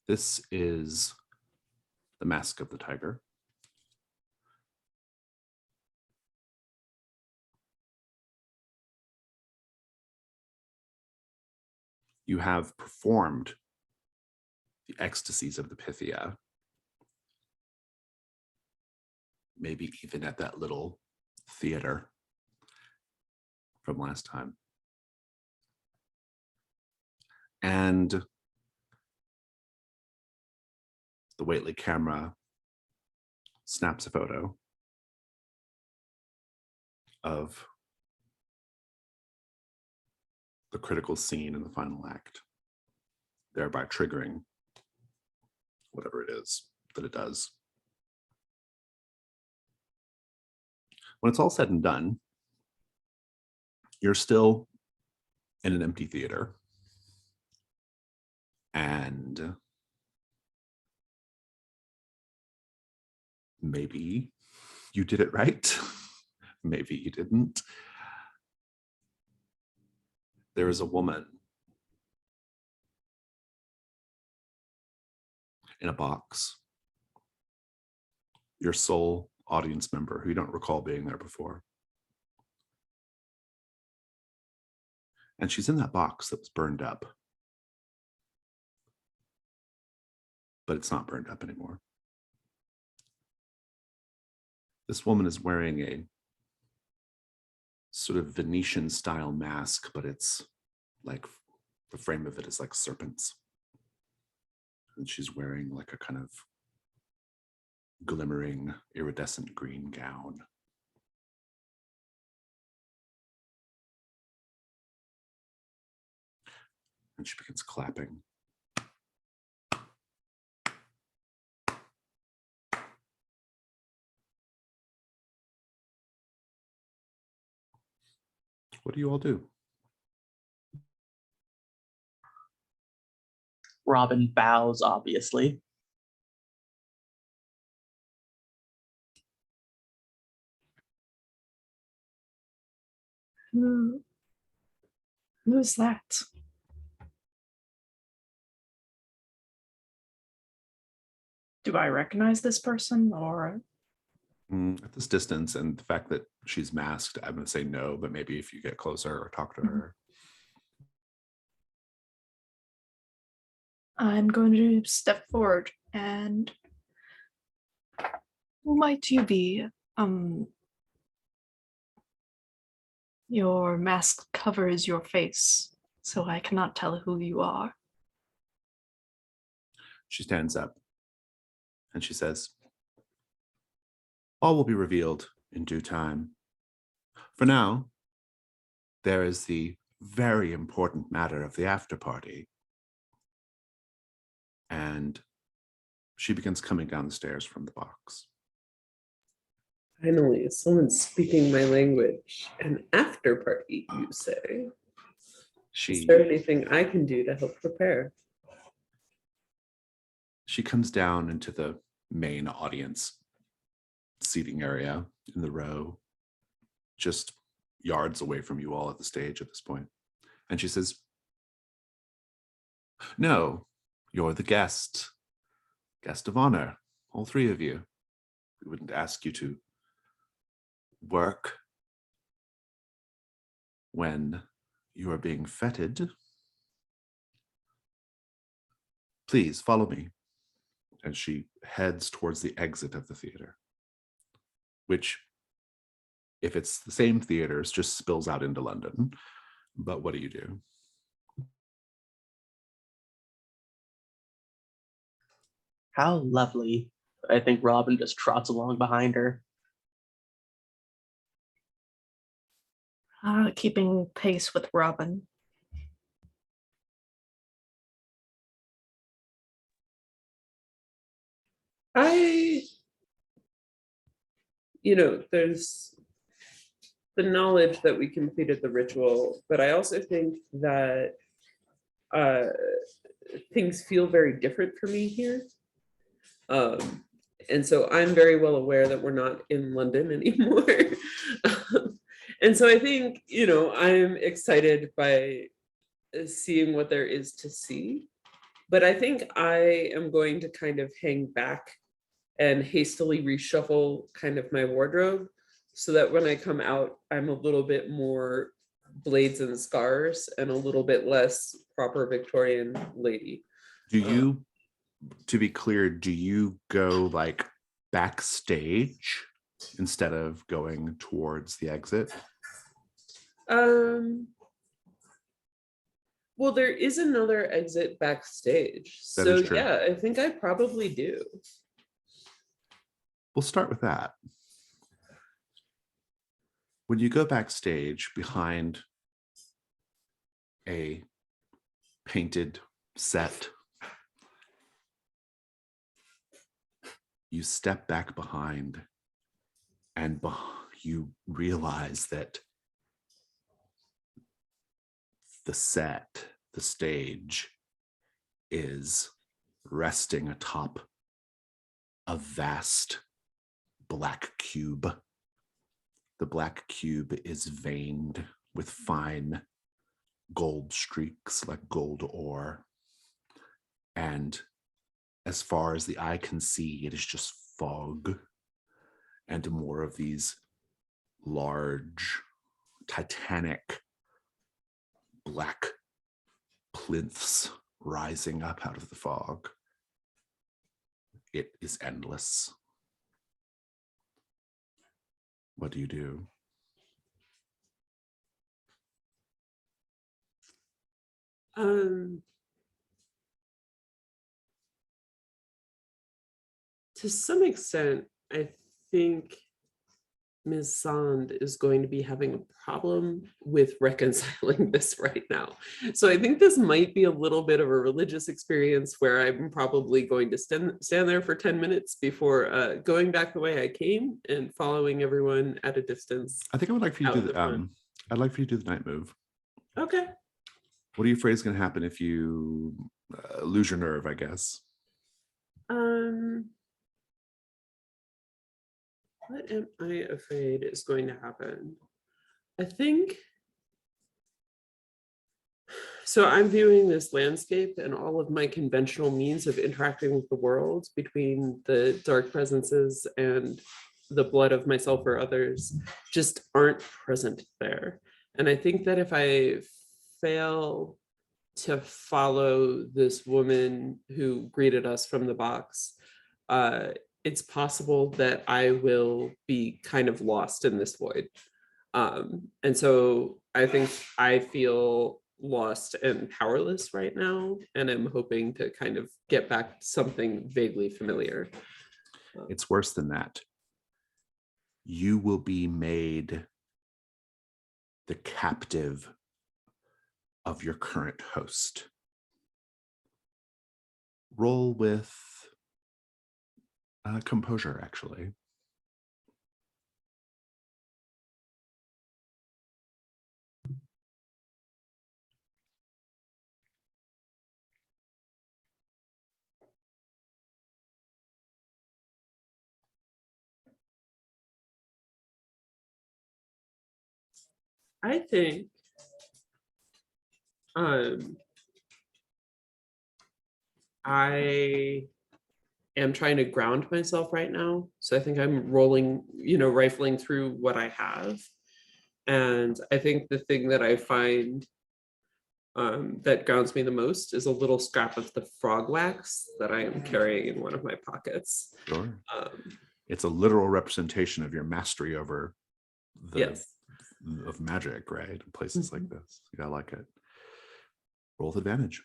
This is The Mask of the Tiger. You have performed the ecstasies of the Pythia, maybe even at that little theater from last time. And the Whately camera snaps a photo of the critical scene in the final act, thereby triggering whatever it is that it does. When it's all said and done, you're still in an empty theater, and maybe you did it right, maybe you didn't. There is a woman in a box, your sole audience member who you don't recall being there before. And she's in that box that was burned up, but it's not burned up anymore. This woman is wearing a sort of Venetian style mask, but it's like the frame of it is like serpents. And she's wearing like a kind of glimmering iridescent green gown. And she begins clapping. What do you all do? Robin bows, obviously. Who's that? Do I recognize this person, or? At this distance and the fact that she's masked, I'm going to say no, but maybe if you get closer or talk to her. I'm going to step forward and who might you be? Your mask covers your face, so I cannot tell who you are. She stands up and she says, all will be revealed in due time. For now, there is the very important matter of the after party. And she begins coming down the stairs from the box. Finally, someone's speaking my language. An after party, you say? Is there anything I can do to help prepare? She comes down into the main audience seating area in the row, just yards away from you all at the stage at this point. And she says, no, you're the guest of honor, all three of you. We wouldn't ask you to work when you are being feted. Please follow me. And she heads towards the exit of the theater, which, if it's the same theaters, just spills out into London. But what do you do? How lovely. I think Robin just trots along behind her. Keeping pace with Robin. There's the knowledge that we completed the ritual, but I also think that things feel very different for me here. And so I'm very well aware that we're not in London anymore. And so I think, I'm excited by seeing what there is to see. But I think I am going to kind of hang back and hastily reshuffle kind of my wardrobe so that when I come out, I'm a little bit more blades and scars and a little bit less proper Victorian lady. Do you, to be clear, do you go like backstage instead of going towards the exit? Well, there is another exit backstage. That So is true. yeah, I think I probably do. We'll start with that. When you go backstage behind a painted set, you step back behind and you realize that the set, the stage, is resting atop a vast black cube. The black cube is veined with fine gold streaks like gold ore. And as far as the eye can see, it is just fog and more of these large, titanic black plinths rising up out of the fog. It is endless. What do you do? To some extent, I think Ms. Sand is going to be having a problem with reconciling this right now. So I think this might be a little bit of a religious experience where I'm probably going to stand there for 10 minutes before going back the way I came and following everyone at a distance. I think I would like for you to Out do the front. I'd like for you to do the night move. Okay. What are you afraid is going to happen if you lose your nerve, I guess? What am I afraid is going to happen? I think, so I'm viewing this landscape and all of my conventional means of interacting with the world between the dark presences and the blood of myself or others just aren't present there. And I think that if I fail to follow this woman who greeted us from the box, it's possible that I will be kind of lost in this void. And so I think I feel lost and powerless right now, and I'm hoping to kind of get back to something vaguely familiar. It's worse than that. You will be made the captive of your current host. Roll with composure, actually. I think I am trying to ground myself right now. So I think I'm rolling, rifling through what I have. And I think the thing that I find that grounds me the most is a little scrap of the frog wax that I am carrying in one of my pockets. Sure. It's a literal representation of your mastery over of magic, right? In places like this. Yeah, I like it. Roll with advantage.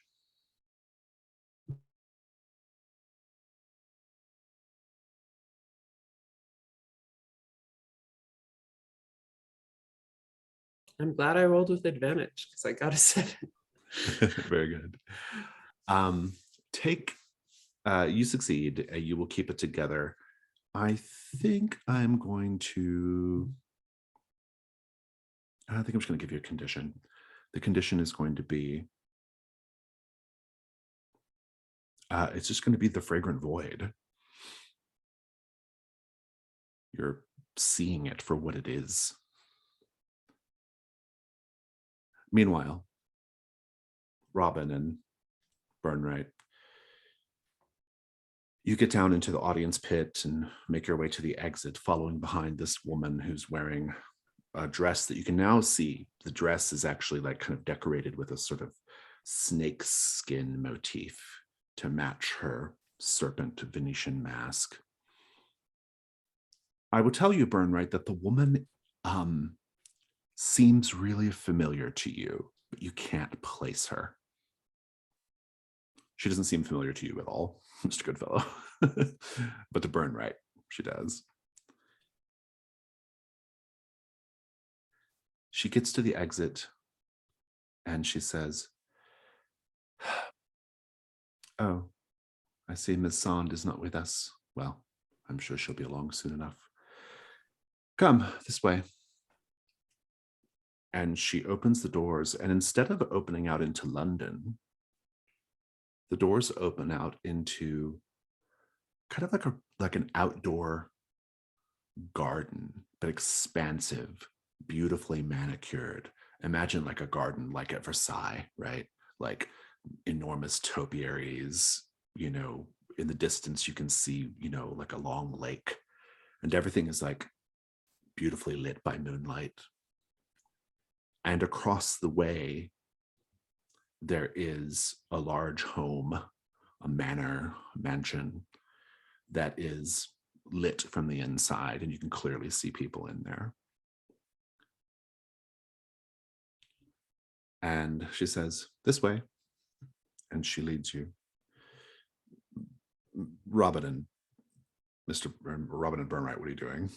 I'm glad I rolled with advantage because I got a 7. Very good. You succeed. You will keep it together. I think I'm just going to give you a condition. The condition is going to be, it's just going to be the fragrant void. You're seeing it for what it is. Meanwhile, Robin and Burnright, You get down into the audience pit and make your way to the exit, following behind this woman who's wearing a dress that you can now see. The dress is actually like kind of decorated with a sort of snake skin motif to match her serpent Venetian mask. I will tell you, Burnright, that the woman seems really familiar to you, but you can't place her. She doesn't seem familiar to you at all, Mr. Goodfellow. But to Burnright, she does. She gets to the exit and she says, "Oh, I see Miss Sand is not with us. Well, I'm sure she'll be along soon enough. Come this way." And she opens the doors, and instead of opening out into London, the doors open out into kind of like an outdoor garden, but expansive, beautifully manicured. Imagine like a garden like at Versailles, right? Like enormous topiaries, in the distance you can see, like a long lake, and everything is like beautifully lit by moonlight. And across the way, there is a large home, a mansion that is lit from the inside, and you can clearly see people in there. And she says, "This way." And she leads you. Robin and Burnright, what are you doing?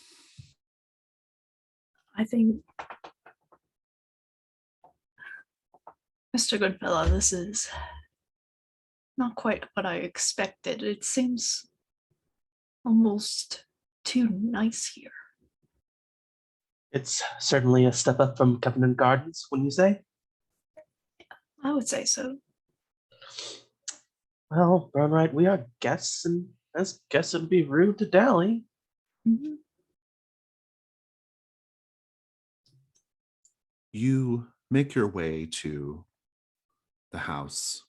I think, Mr. Goodfellow, this is not quite what I expected. It seems almost too nice here. It's certainly a step up from Covenant Gardens, wouldn't you say? I would say so. Well, Burnright, we are guests, and as guests, it would be rude to dally. Mhm. You make your way to the house,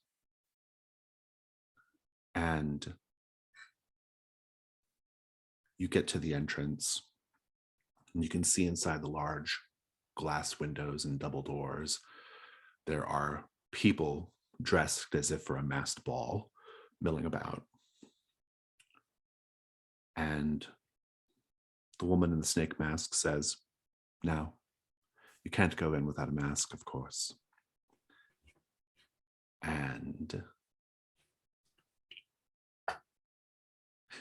and you get to the entrance, and you can see inside the large glass windows and double doors. There are people dressed as if for a masked ball milling about. And the woman in the snake mask says, "Now, you can't go in without a mask, of course." And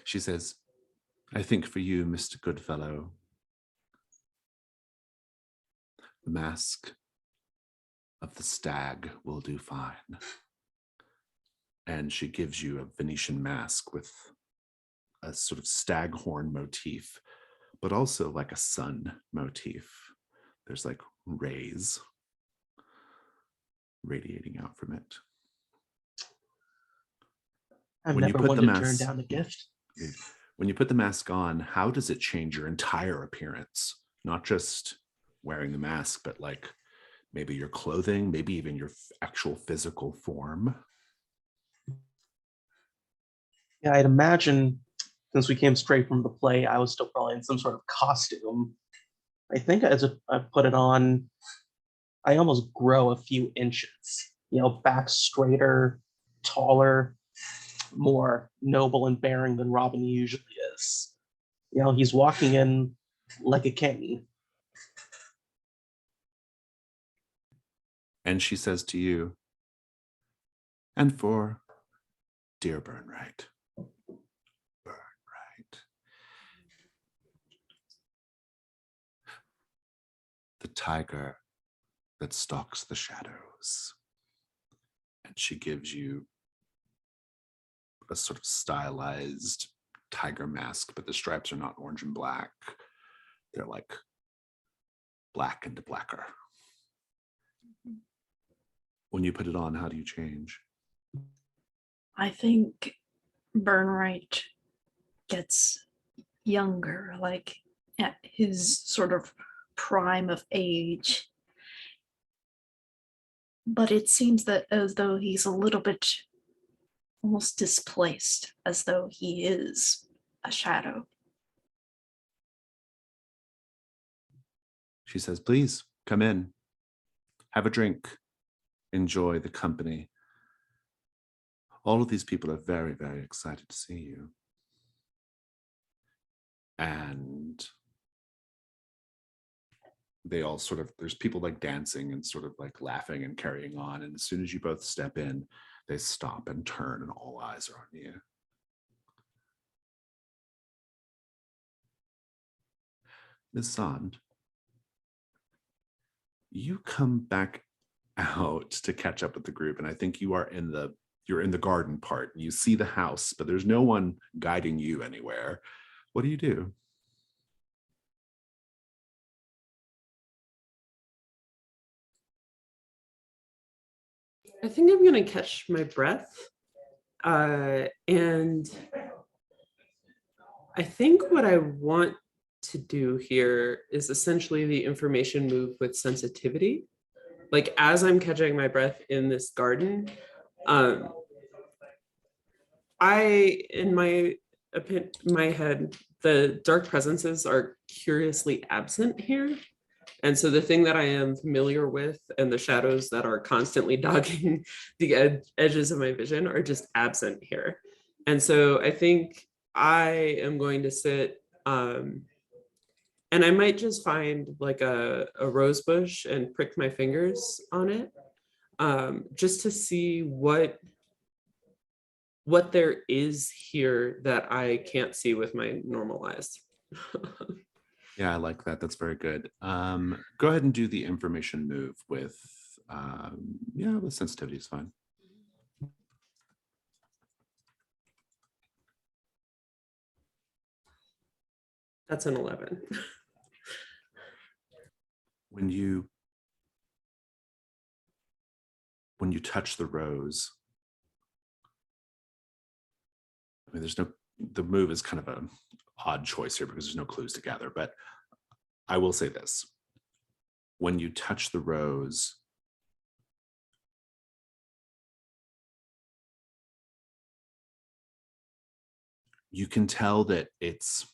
she says, "I think for you, Mr. Goodfellow, the mask of the stag will do fine." And she gives you a Venetian mask with a sort of staghorn motif, but also like a sun motif. There's like rays radiating out from it. I'm When you never put one the to turn mask- down a gift. When you put the mask on, how does it change your entire appearance? Not just wearing the mask, but like maybe your clothing, maybe even your actual physical form. Yeah, I'd imagine since we came straight from the play, I was still probably in some sort of costume. I think as I put it on, I almost grow a few inches. Back straighter, taller, more noble and bearing than Robin usually is. He's walking in like a king. And she says to you, "And for dear Burnright, the tiger that stalks the shadows." And she gives you a sort of stylized tiger mask, but the stripes are not orange and black. They're like black and blacker. When you put it on, how do you change? I think Burnright gets younger, like at his sort of prime of age. But it seems that as though he's a little bit almost displaced, as though he is a shadow. She says, please come in, have a drink, enjoy the company. All of these people are very, very excited to see you. And they all sort of, there's people like dancing and sort of like laughing and carrying on. And as soon as you both step in, they stop and turn and all eyes are on you. Miss Sand, you come back out to catch up with the group, and I think you're in the garden part. You see the house, but there's no one guiding you anywhere. What do you do? I think I'm gonna catch my breath. And I think what I want to do here is essentially the information move with sensitivity. Like as I'm catching my breath in this garden, in my head, the dark presences are curiously absent here. And so the thing that I am familiar with and the shadows that are constantly dogging the edges of my vision are just absent here. And so I think I am going to sit, and I might just find like a rose bush and prick my fingers on it, just to see what there is here that I can't see with my normal eyes. Yeah, I like that. That's very good. Go ahead and do the information move with, with sensitivity is fine. That's an 11. When you touch the rose, I mean, the move is kind of an odd choice here because there's no clues to gather, but I will say this. When you touch the rose, you can tell that it's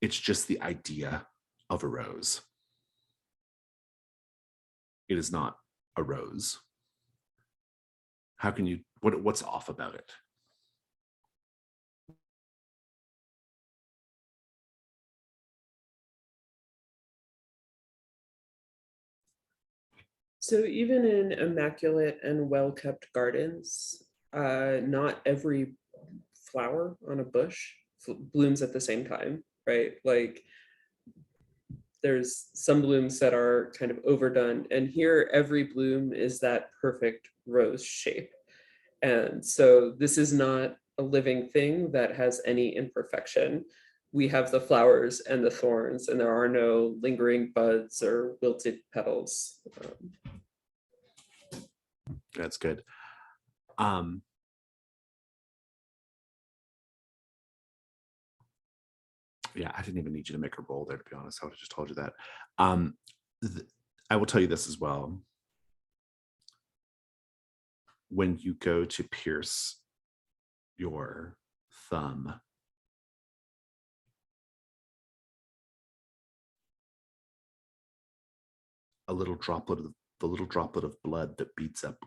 just the idea of a rose. It is not a rose. How can you, what's off about it? So even in immaculate and well-kept gardens, not every flower on a bush blooms at the same time, right? Like there's some blooms that are kind of overdone, and here every bloom is that perfect rose shape. And so this is not a living thing that has any imperfection. We have the flowers and the thorns, and there are no lingering buds or wilted petals. That's good. Yeah, I didn't even need you to make a roll there, to be honest. I would have just told you that. I will tell you this as well. When you go to pierce your thumb, the little droplet of blood that beats up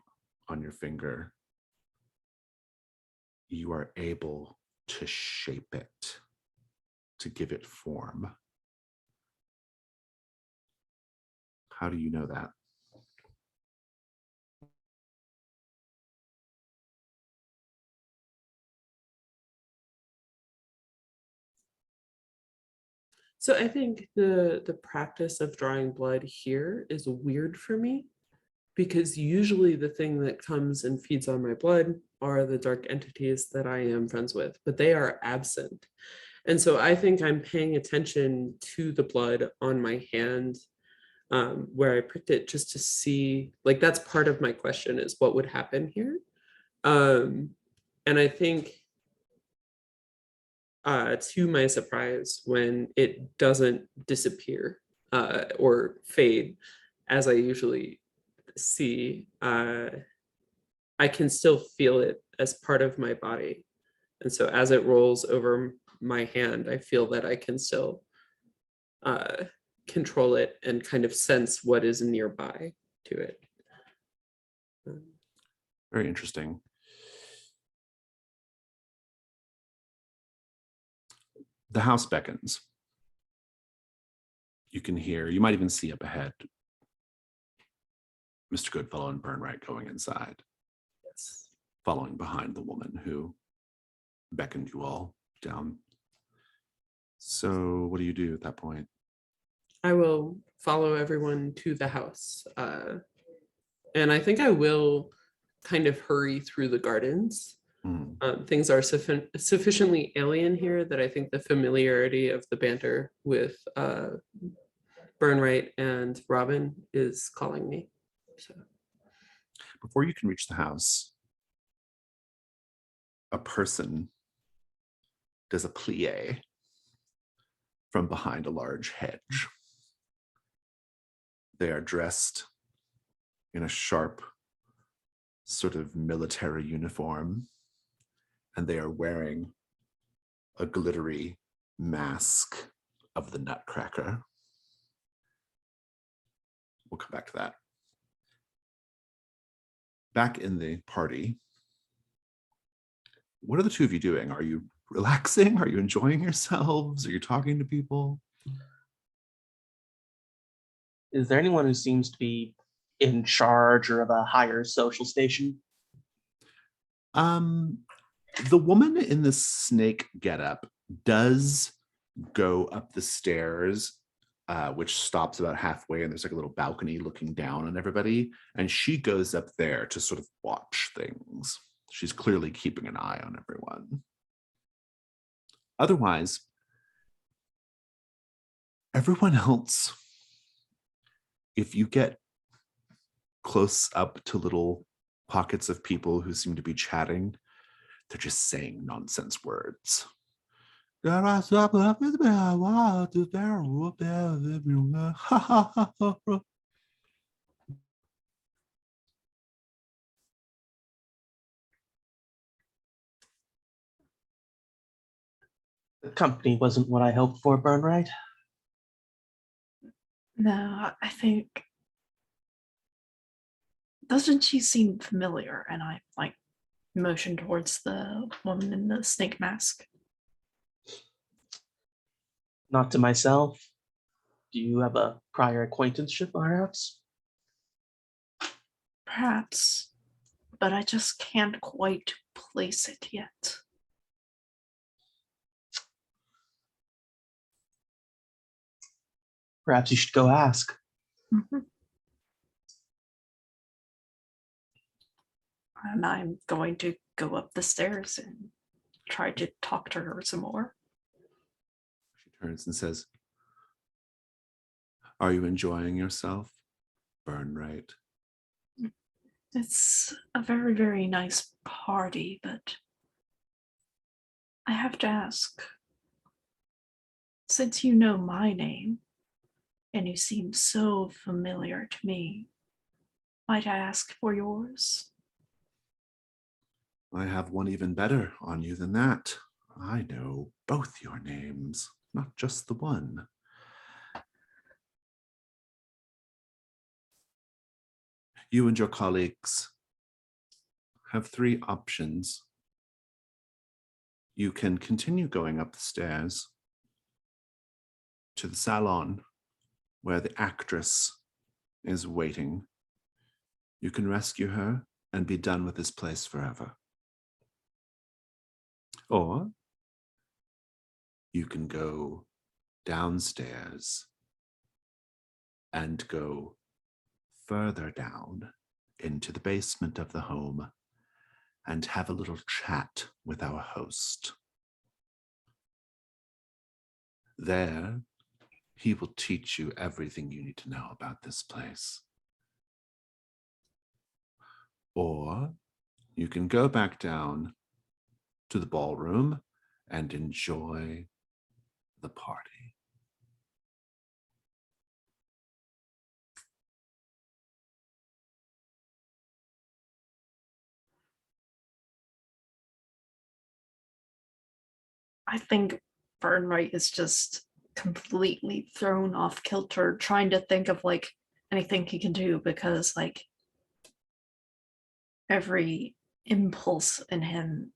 on your finger, you are able to shape it, to give it form. How do you know that? So I think the practice of drawing blood here is weird for me, because usually the thing that comes and feeds on my blood are the dark entities that I am friends with, but they are absent. And so I think I'm paying attention to the blood on my hand, where I pricked it, just to see, like, that's part of my question, is what would happen here. And I think to my surprise, when it doesn't disappear or fade as I usually see, I can still feel it as part of my body. And so as it rolls over my hand, I feel that I can still control it and kind of sense what is nearby to it. Very interesting. The house beckons. You can hear, you might even see up ahead, Mr. Goodfellow and Burnright going inside, Yes. following behind the woman who beckoned you all down. So what do you do at that point? I will follow everyone to the house. And I think I will kind of hurry through the gardens. Things are sufficiently alien here that I think the familiarity of the banter with Burnright and Robin is calling me. So. Before you can reach the house, a person does a plie from behind a large hedge. They are dressed in a sharp sort of military uniform, and they are wearing a glittery mask of the Nutcracker. We'll come back to that. Back in the party, what are the two of you doing? Are you relaxing? Are you enjoying yourselves? Are you talking to people? Is there anyone who seems to be in charge or of a higher social station? The woman in the snake getup does go up the stairs, which stops about halfway, and there's like a little balcony looking down on everybody, and she goes up there to sort of watch things. She's clearly keeping an eye on everyone. Otherwise, everyone else, if you get close up to little pockets of people who seem to be chatting, they're just saying nonsense words. The company wasn't what I hoped for, Burnright. No, I think. Doesn't she seem familiar? And I like motion towards the woman in the snake mask. Not to myself. Do you have a prior acquaintanceship, perhaps? Perhaps, but I just can't quite place it yet. Perhaps you should go ask. Mhm. And I'm going to go up the stairs and try to talk to her some more. She turns and says, "Are you enjoying yourself, Burnright?" It's a very, very nice party, but I have to ask, since you know my name and you seem so familiar to me, might I ask for yours? I have one even better on you than that. I know both your names, not just the one. You and your colleagues have three options. You can continue going up the stairs to the salon where the actress is waiting. You can rescue her and be done with this place forever. Or you can go downstairs and go further down into the basement of the home and have a little chat with our host. There, he will teach you everything you need to know about this place. Or you can go back down to the ballroom and enjoy the party. I think Burnright is just completely thrown off kilter, trying to think of like anything he can do because like every impulse in him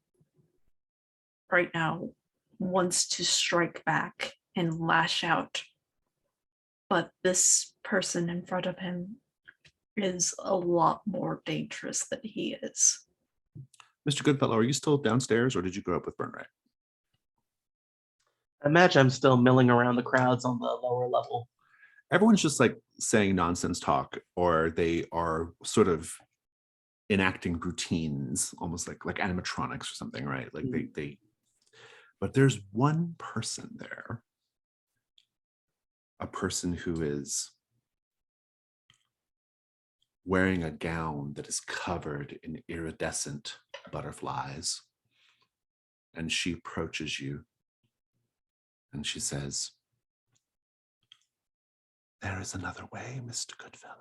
right now wants to strike back and lash out. But this person in front of him is a lot more dangerous than he is. Mr. Goodfellow, are you still downstairs or did you grow up with Burnright? I imagine I'm still milling around the crowds on the lower level. Everyone's just like saying nonsense talk, or they are sort of enacting routines, almost like animatronics or something, right? Like they but there's one person there, a person who is wearing a gown that is covered in iridescent butterflies. And she approaches you and she says, "There is another way, Mr. Goodfellow."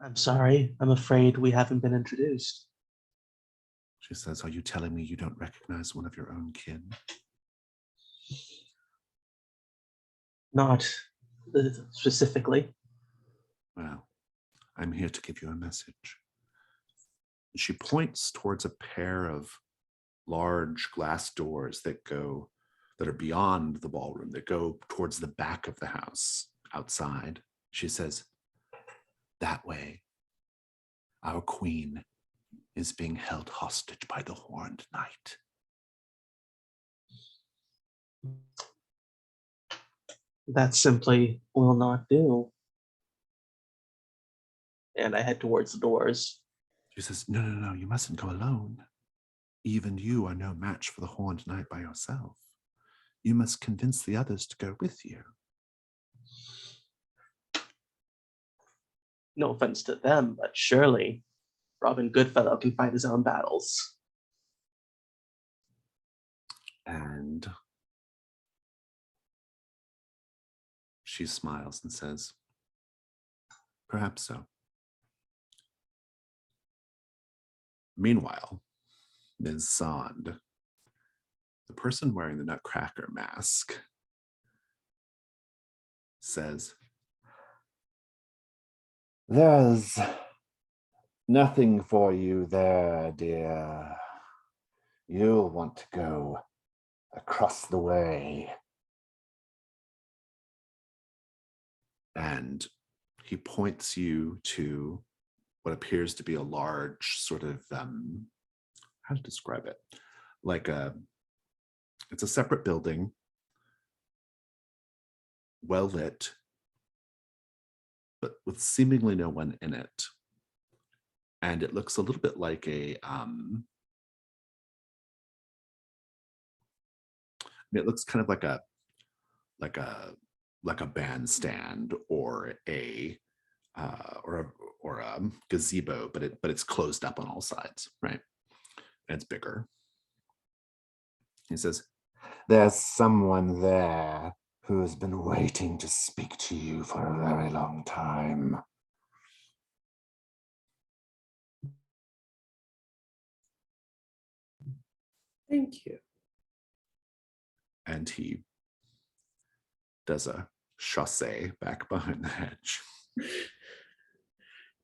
I'm sorry. I'm afraid we haven't been introduced. She says, "Are you telling me you don't recognize one of your own kin?" Not specifically. Well, I'm here to give you a message. She points towards a pair of large glass doors that are beyond the ballroom, that go towards the back of the house outside. She says, "That way, our queen is being held hostage by the Horned Knight." That simply will not do. And I head towards the doors. She says, No, you mustn't go alone. Even you are no match for the Horned Knight by yourself. You must convince the others to go with you." No offense to them, but surely Robin Goodfellow can fight his own battles. And she smiles and says, "Perhaps so." Meanwhile, Ms. Sand, the person wearing the Nutcracker mask, says, "There's nothing for you there, dear. You'll want to go across the way." And he points you to what appears to be a large sort of, how to describe it? It's a separate building, well lit, but with seemingly no one in it. And it looks a little bit like it looks kind of like a bandstand or a gazebo, but it's closed up on all sides, right? And it's bigger. He says, "There's someone there who has been waiting to speak to you for a very long time." Thank you. And he does a chassé back behind the hedge.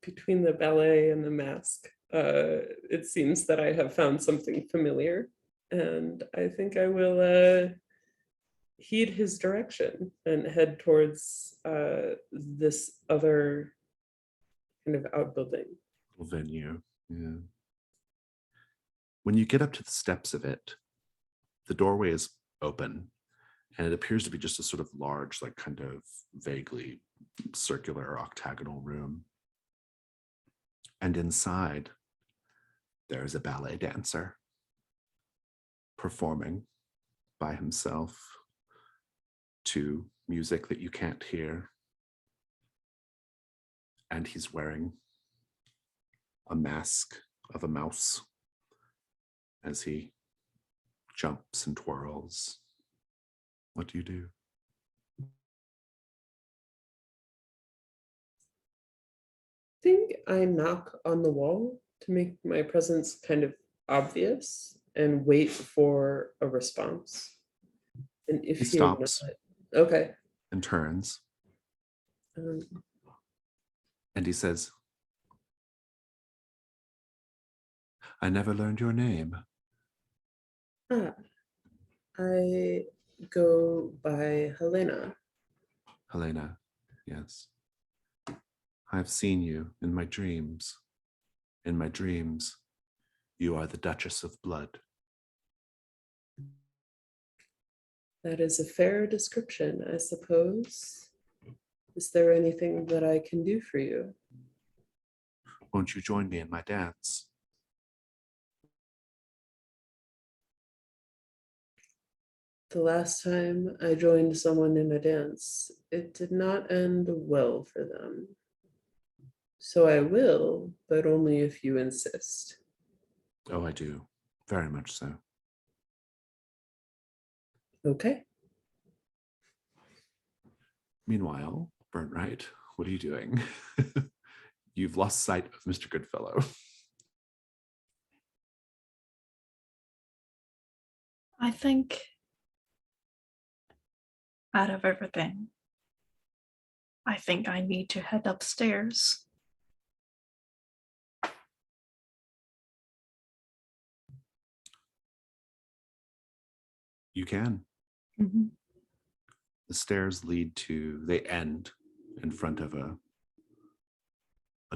Between the ballet and the mask, it seems that I have found something familiar, and I think I will heed his direction and head towards this other kind of outbuilding. Venue. Yeah. When you get up to the steps of it, the doorway is open, and it appears to be just a sort of large, like kind of vaguely circular octagonal room. And inside, there is a ballet dancer performing by himself to music that you can't hear. And he's wearing a mask of a mouse as he jumps and twirls. What do you do? I think I knock on the wall to make my presence kind of obvious and wait for a response. And if He you're stops not, okay. and turns, Um, and he says, I never learned your name. I go by Helena. Helena, yes. I've seen you in my dreams. In my dreams, you are the Duchess of Blood. That is a fair description, I suppose. Is there anything that I can do for you? Won't you join me in my dance? The last time I joined someone in a dance, it did not end well for them. So I will, but only if you insist. Oh, I do. Very much so. Okay. Meanwhile, Burnright, what are you doing? You've lost sight of Mr. Goodfellow. I think out of everything, I think I need to head upstairs. You can. Mhm. The stairs lead to, they end in front of a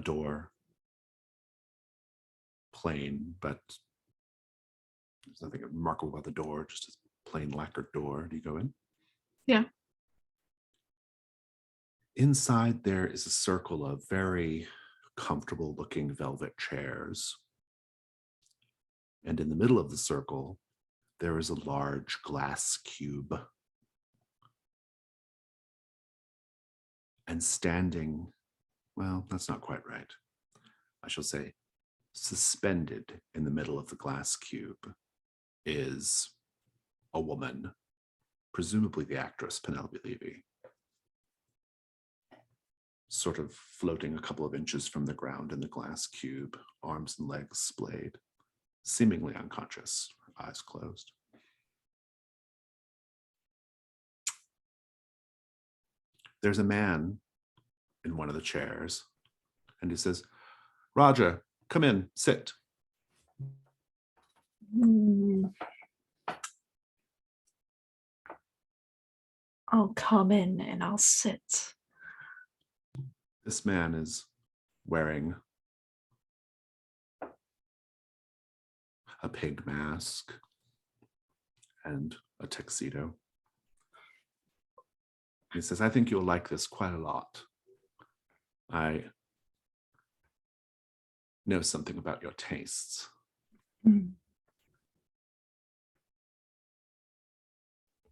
door. Plain, but there's nothing remarkable about the door, just a plain lacquered door. Do you go in? Yeah. Inside, there is a circle of very comfortable looking velvet chairs. And in the middle of the circle, there is a large glass cube. And standing, well, that's not quite right. I shall say, suspended in the middle of the glass cube is a woman, presumably the actress Penelope Levy, sort of floating a couple of inches from the ground in the glass cube, arms and legs splayed, seemingly unconscious, eyes closed. There's a man in one of the chairs, and he says, Roger, come in, sit. I'll come in and I'll sit. This man is wearing a pig mask and a tuxedo. He says, I think you'll like this quite a lot. I know something about your tastes. Mm.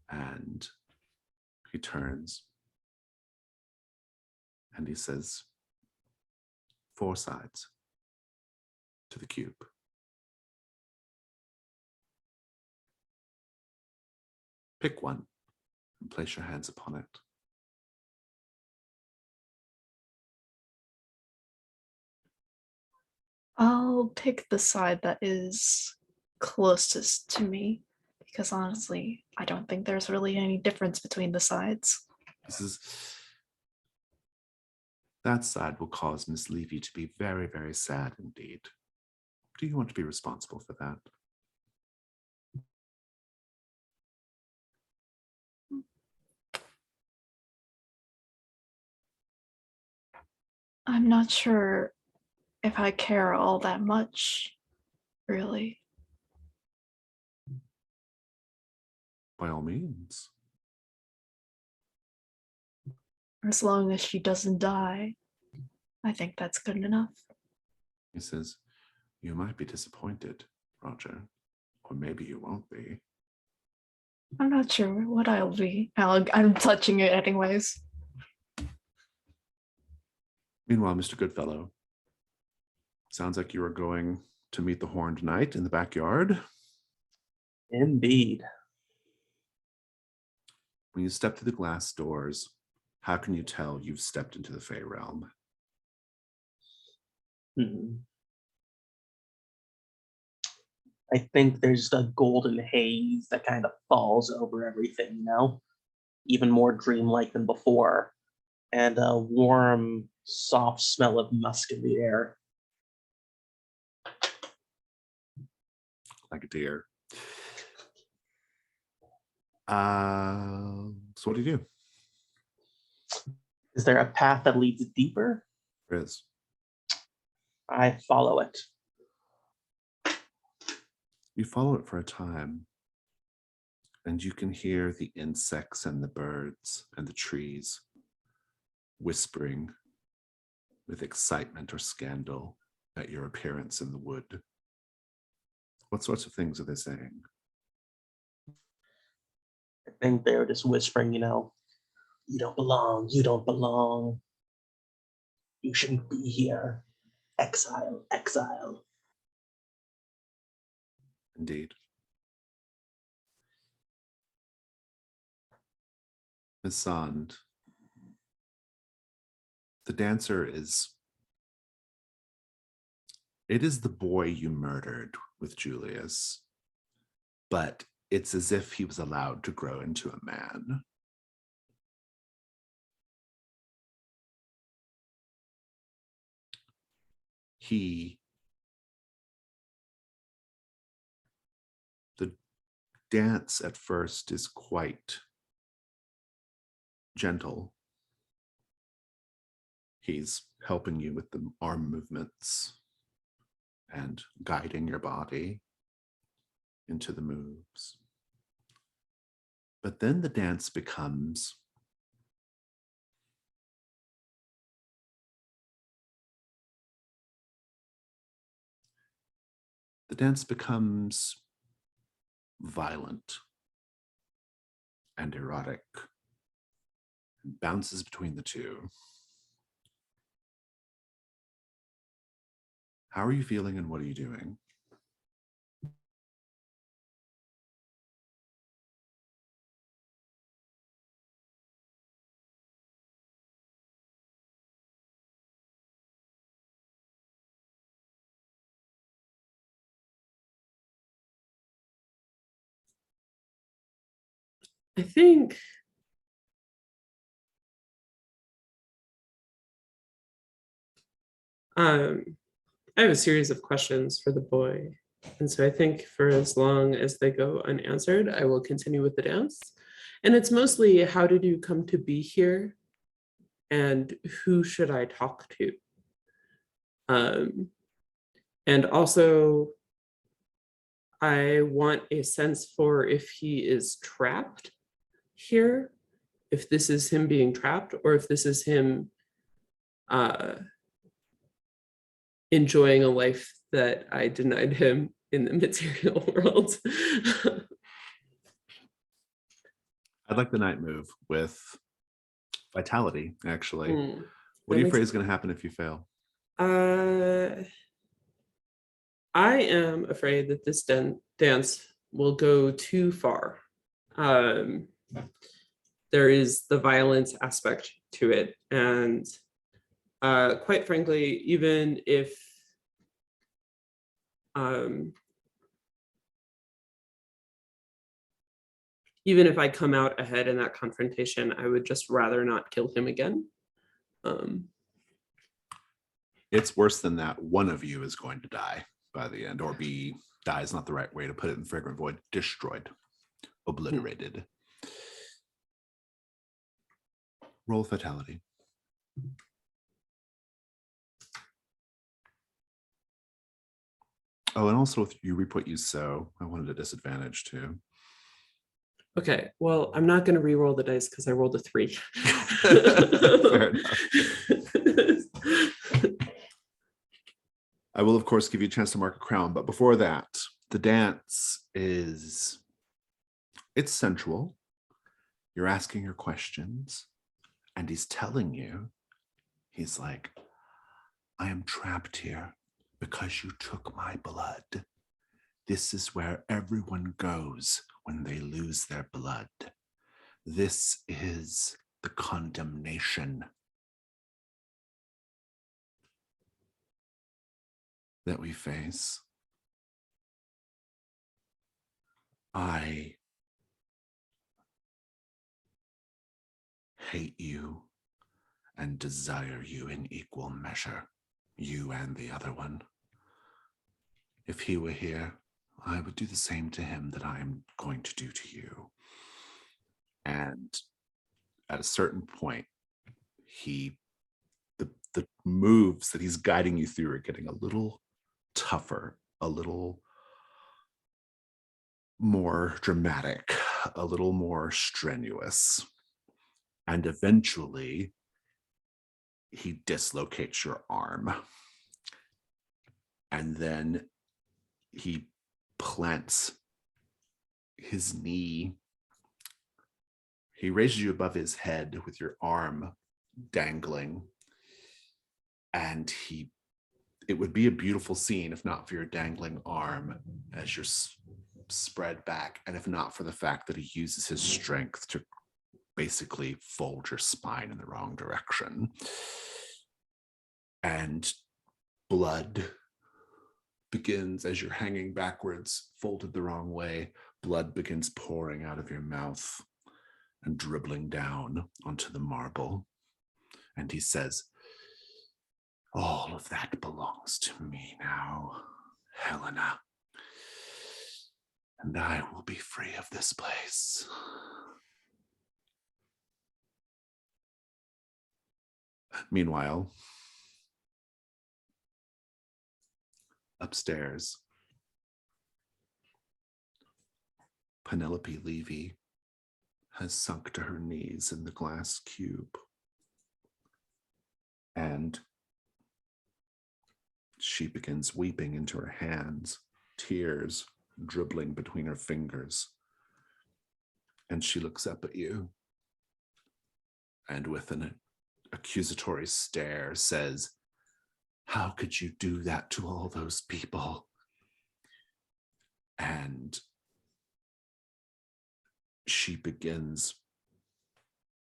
And he turns and he says, 4 sides to the cube. Pick one and place your hands upon it. I'll pick the side that is closest to me, because honestly, I don't think there's really any difference between the sides. He says, that side will cause Miss Levy to be very, very sad indeed. Do you want to be responsible for that? I'm not sure if I care all that much, really. By all means. As long as she doesn't die, I think that's good enough. He says, you might be disappointed, Roger, or maybe you won't be. I'm not sure what I'll be. I'm touching it anyways. Meanwhile, Mr. Goodfellow, sounds like you are going to meet the Horned Knight in the backyard. Indeed. When you step through the glass doors, how can you tell you've stepped into the Fey realm? I think there's a golden haze that kind of falls over everything, even more dreamlike than before, and a warm, soft smell of musk in the air. Like a deer. So what do you do? Is there a path that leads deeper? There is. I follow it. You follow it for a time, and you can hear the insects and the birds and the trees whispering with excitement or scandal at your appearance in the wood. What sorts of things are they saying? I think they were just whispering, you don't belong, you don't belong. You shouldn't be here. Exile, exile. Indeed. Miss Sand, the dancer is the boy you murdered with Julius, but it's as if he was allowed to grow into a man. The dance at first is quite gentle. He's helping you with the arm movements and guiding your body into the moves. But then the dance becomes violent and erotic and bounces between the two. How are you feeling and what are you doing? I think I have a series of questions for the boy. And so I think for as long as they go unanswered, I will continue with the dance. And it's mostly, how did you come to be here? And who should I talk to? And also, I want a sense for if he is trapped here, if this is him being trapped, or if this is him enjoying a life that I denied him in the material world. I'd like the night move with vitality, actually. What that are you makes- afraid is going to happen if you fail? I am afraid that this dance will go too far. There is the violence aspect to it. And quite frankly, even if I come out ahead in that confrontation, I would just rather not kill him again. It's worse than that. One of you is going to die by the end, or die is not the right way to put it in Fragrant Void. Destroyed, obliterated. Roll fatality. Oh, and also if you reap what you sow, I wanted a disadvantage too. Okay, well, I'm not going to re-roll the dice because I rolled a 3. Fair enough. I will, of course, give you a chance to mark a crown, but before that, the dance it's sensual. You're asking your questions, and he's telling you, he's like, I am trapped here because you took my blood. This is where everyone goes when they lose their blood. This is the condemnation that we face. I hate you and desire you in equal measure, you and the other one. If he were here, I would do the same to him that I am going to do to you. And at a certain point, the moves that he's guiding you through are getting a little tougher, a little more dramatic, a little more strenuous. And eventually, he dislocates your arm. And then he plants his knee. He raises you above his head with your arm dangling. And it would be a beautiful scene if not for your dangling arm as you're spread back, and if not for the fact that he uses his strength to basically fold your spine in the wrong direction. And blood begins, as you're hanging backwards, folded the wrong way, blood begins pouring out of your mouth and dribbling down onto the marble. And he says, all of that belongs to me now, Helena. And I will be free of this place. Meanwhile, upstairs, Penelope Levy has sunk to her knees in the glass cube. And she begins weeping into her hands, tears dribbling between her fingers. And she looks up at you and with an accusatory stare says, how could you do that to all those people? And she begins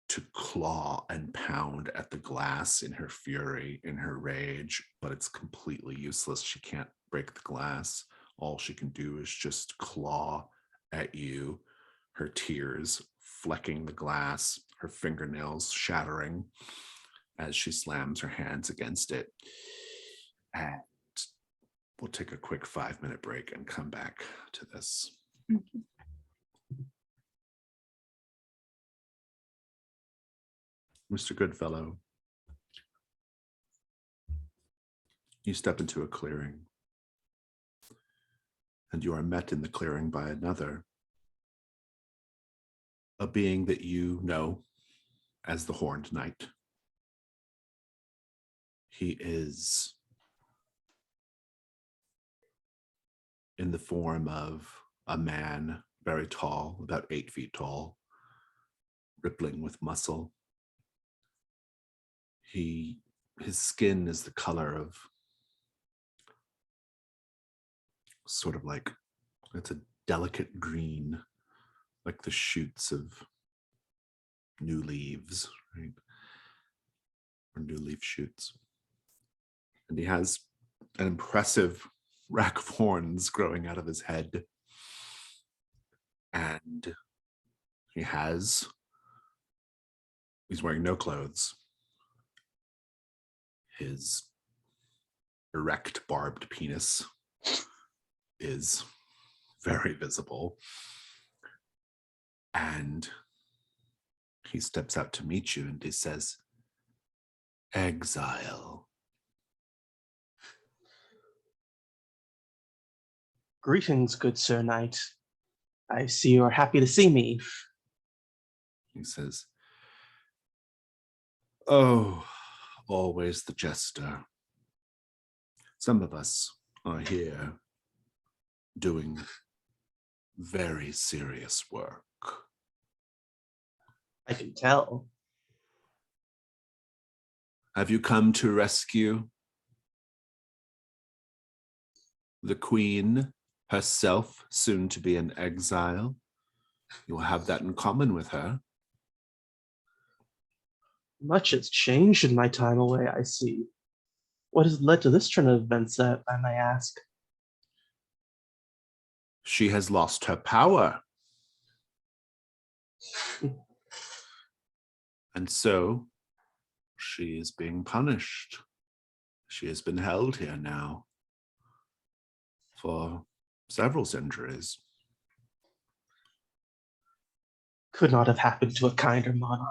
to claw and pound at the glass in her fury, in her rage, but it's completely useless. She can't break the glass. All she can do is just claw at you, her tears flecking the glass, her fingernails shattering as she slams her hands against it. And we'll take a quick 5-minute break and come back to this. Mr. Goodfellow, you step into a clearing, and you are met in the clearing by another, a being that you know as the Horned Knight. He is in the form of a man, very tall, about 8 feet tall, rippling with muscle. His skin is the color of sort of like, it's a delicate green, like the shoots of new leaves, right? Or new leaf shoots. And he has an impressive rack of horns growing out of his head. And he's wearing no clothes. His erect barbed penis is very visible. And he steps out to meet you and he says, exile. Greetings, good Sir Knight. I see you are happy to see me. He says, oh, always the jester. Some of us are here doing very serious work. I can tell. Have you come to rescue the queen herself, soon to be in exile? You will have that in common with her. Much has changed in my time away, I see. What has led to this turn of events, I may ask? She has lost her power. And so she is being punished. She has been held here now for several centuries. Could not have happened to a kinder monarch.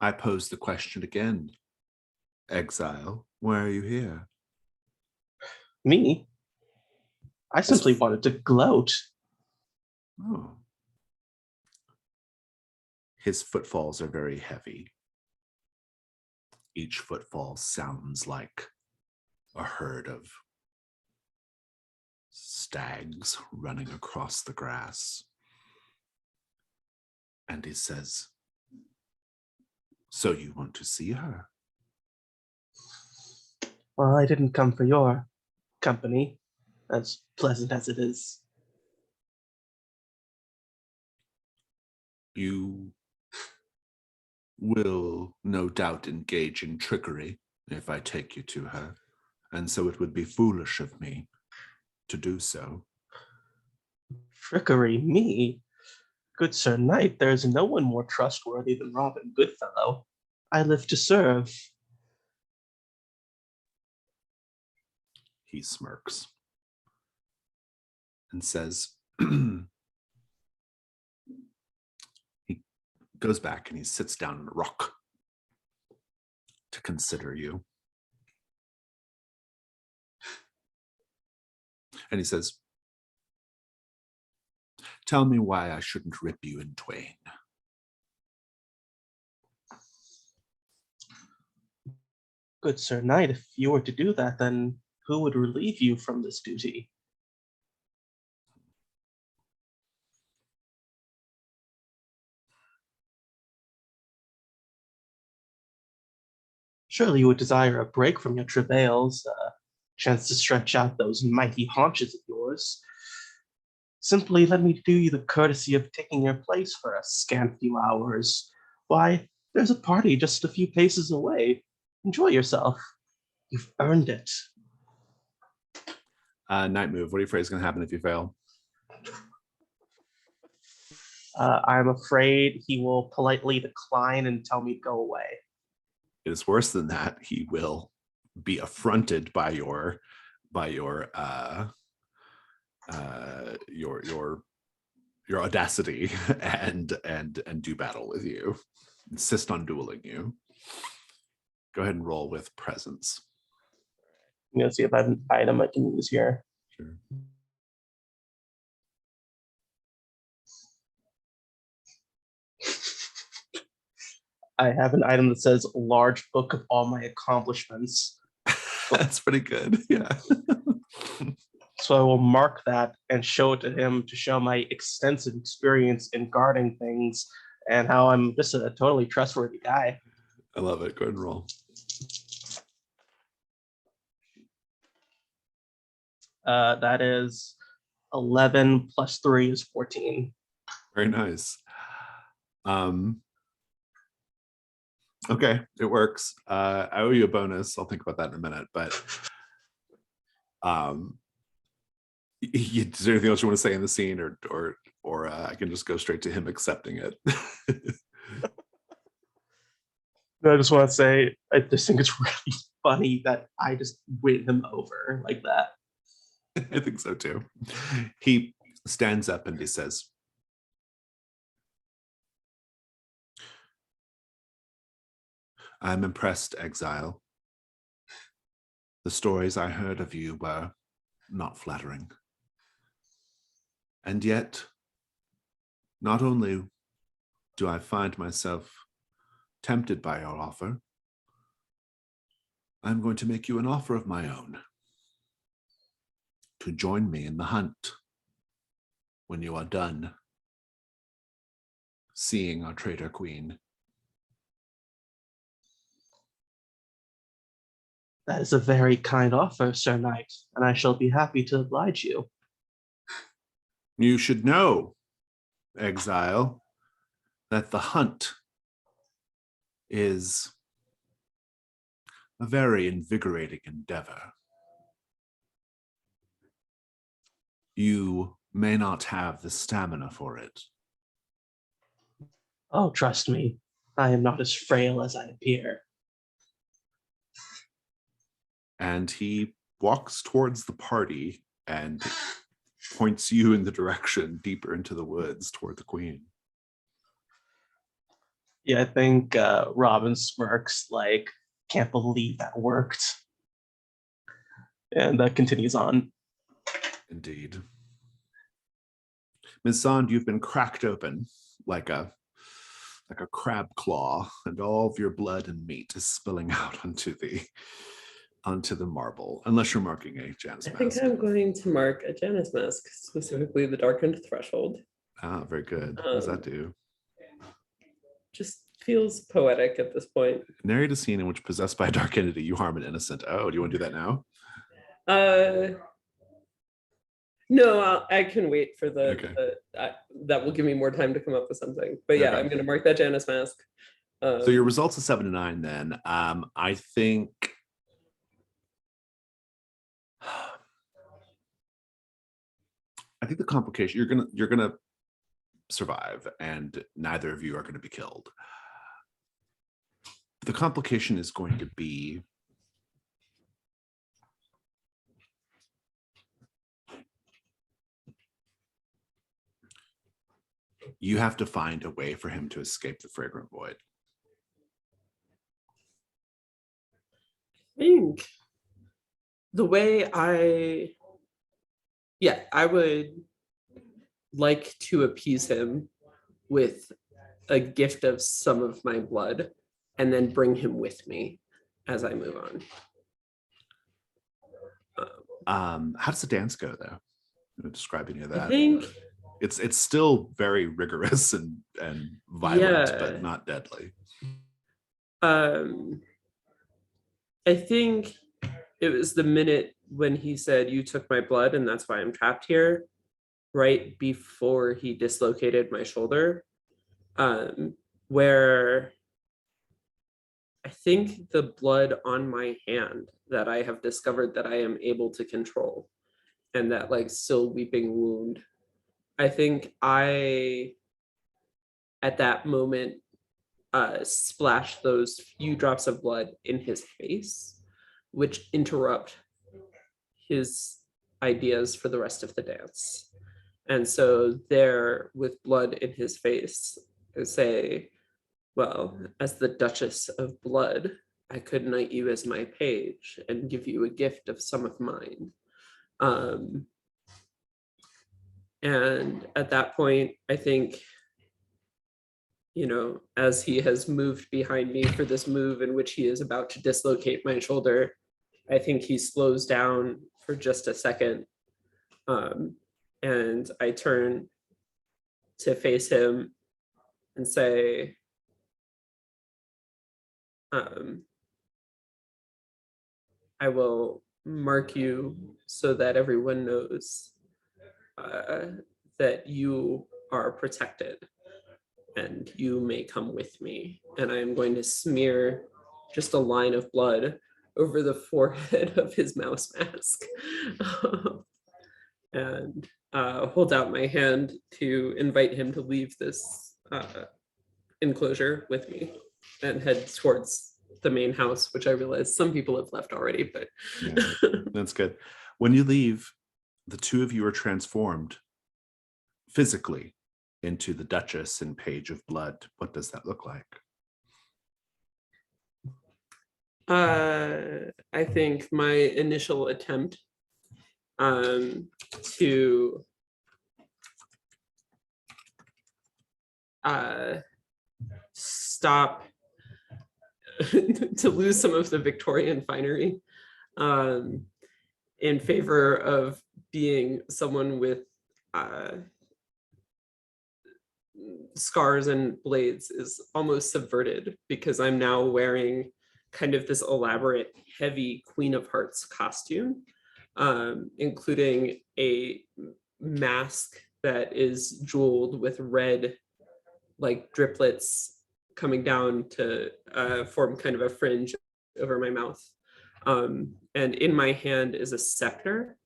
I pose the question again. Exile, why are you here? Me? I simply wanted to gloat. Oh. His footfalls are very heavy. Each footfall sounds like a herd of stags running across the grass. And he says, so you want to see her? Well, I didn't come for your company, as pleasant as it is. You will no doubt engage in trickery if I take you to her, and so it would be foolish of me to do so. Trickery, me? Good Sir Knight, there is no one more trustworthy than Robin Goodfellow. I live to serve. He smirks and says, he goes back and he sits down on a rock to consider you. And he says, tell me why I shouldn't rip you in twain. Good Sir Knight, if you were to do that, then who would relieve you from this duty? Surely you would desire a break from your travails, a chance to stretch out those mighty haunches of yours. Simply let me do you the courtesy of taking your place for a scant few hours. Why, there's a party just a few paces away. Enjoy yourself. You've earned it. Night move. What are you afraid is going to happen if you fail? I'm afraid he will politely decline and tell me to go away. It is worse than that. He will be affronted by your audacity and do battle with you. Insist on dueling you. Go ahead and roll with presence. I'm gonna see if I have an item I can use here. Sure. I have an item that says large book of all my accomplishments. That's pretty good. Yeah. So I will mark that and show it to him to show my extensive experience in guarding things and how I'm just a totally trustworthy guy. I love it. Go ahead and roll. That is 11 plus 3 is 14. Very nice. Okay, it works. I owe you a bonus. I'll think about that in a minute. But is there anything else you want to say in the scene, or I can just go straight to him accepting it? I just want to say I just think it's really funny that I just win him over like that. I think so too. He stands up and he says, I'm impressed, Exile. The stories I heard of you were not flattering. And yet, not only do I find myself tempted by your offer, I'm going to make you an offer of my own. To join me in the hunt when you are done seeing our traitor queen. That is a very kind offer, Sir Knight, and I shall be happy to oblige you. You should know, Exile, that the hunt is a very invigorating endeavor. you may not have the stamina for it. Oh, trust me, I am not as frail as I appear. And he walks towards the party and points you in the direction deeper into the woods toward the queen. Yeah, I think Robin smirks like, can't believe that worked. And continues on. Indeed. Ms. Sand, you've been cracked open like a crab claw, and all of your blood and meat is spilling out onto the marble, unless you're marking a Janus I mask. think I'm going to mark a Janus mask, specifically the darkened threshold. Ah, very good. What does that do? Just feels poetic at this point. Narrate a scene in which, possessed by a dark entity, you harm an innocent. Oh, do you want to do that now? No, I can wait for Okay. that will give me more time to come up with something. But yeah, Okay. I'm going to mark that Janus mask. So your results is 7 to 9 then. I think the complication, you're gonna survive, and neither of you are gonna be killed. The complication is going to be you have to find a way for him to escape the fragrant void. I think the way I would like to appease him with a gift of some of my blood and then bring him with me as I move on. How does the dance go though? Describe any of that. I think it's still very rigorous and violent, Yeah. but not deadly. I think it was the minute when he said, "You took my blood and that's why I'm trapped here," right before he dislocated my shoulder, where I think the blood on my hand that I have discovered that I am able to control, and that like still weeping wound, I think I at that moment splash those few drops of blood in his face, which interrupt his ideas for the rest of the dance. And so there, with blood in his face, I say, "Well, as the Duchess of Blood, I could knight you as my page and give you a gift of some of mine." And at that point, I think, as he has moved behind me for this move in which he is about to dislocate my shoulder, I think he slows down for just a second. And I turn to face him and say, "I will mark you so that everyone knows that you are protected and you may come with me." And I am going to smear just a line of blood over the forehead of his mouse mask and hold out my hand to invite him to leave this enclosure with me and head towards the main house, which I realize some people have left already, but Yeah, that's good. When you leave, the two of you are transformed physically into the Duchess and Page of Blood. What does that look like? I think my initial attempt to stop to lose some of the Victorian finery in favor of being someone with scars and blades is almost subverted, because I'm now wearing kind of this elaborate, heavy Queen of Hearts costume, including a mask that is jeweled with red, like driplets coming down to form kind of a fringe over my mouth. And in my hand is a scepter,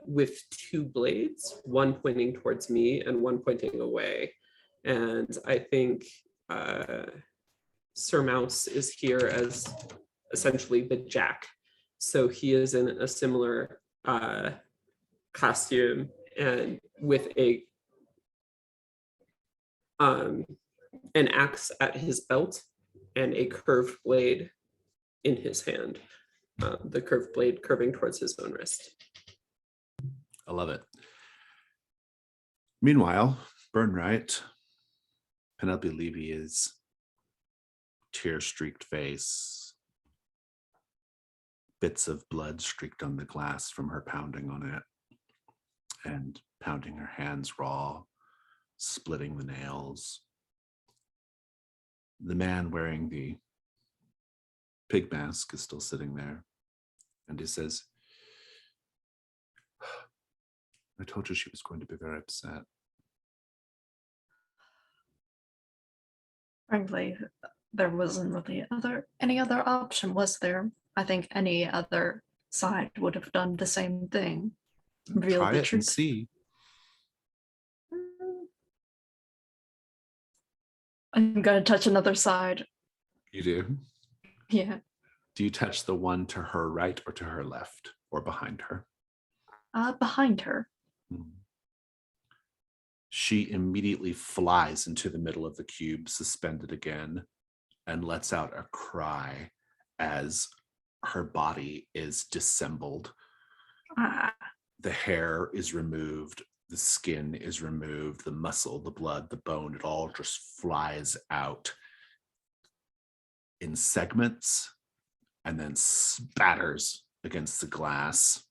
with two blades, one pointing towards me and one pointing away. And I think Sir Mouse is here as essentially the Jack. So he is in a similar costume and with an axe at his belt and a curved blade in his hand. The curved blade curving towards his own wrist. I love it. Meanwhile, Burnright, Penelope Levy is tear-streaked face, bits of blood streaked on the glass from her pounding on it, and pounding her hands raw, splitting the nails. The man wearing the pig mask is still sitting there, and he says, I told you she was going to be very upset. Frankly, there wasn't really any other option, was there? I think any other side would have done the same thing. Reveal Try the it and truth. see. I'm gonna touch another side. You do? Yeah. Do you touch the one to her right or to her left or behind her? Behind her. She immediately flies into the middle of the cube, suspended again, and lets out a cry as her body is dissembled. The hair is removed, the skin is removed, the muscle, the blood, the bone, it all just flies out in segments and then spatters against the glass.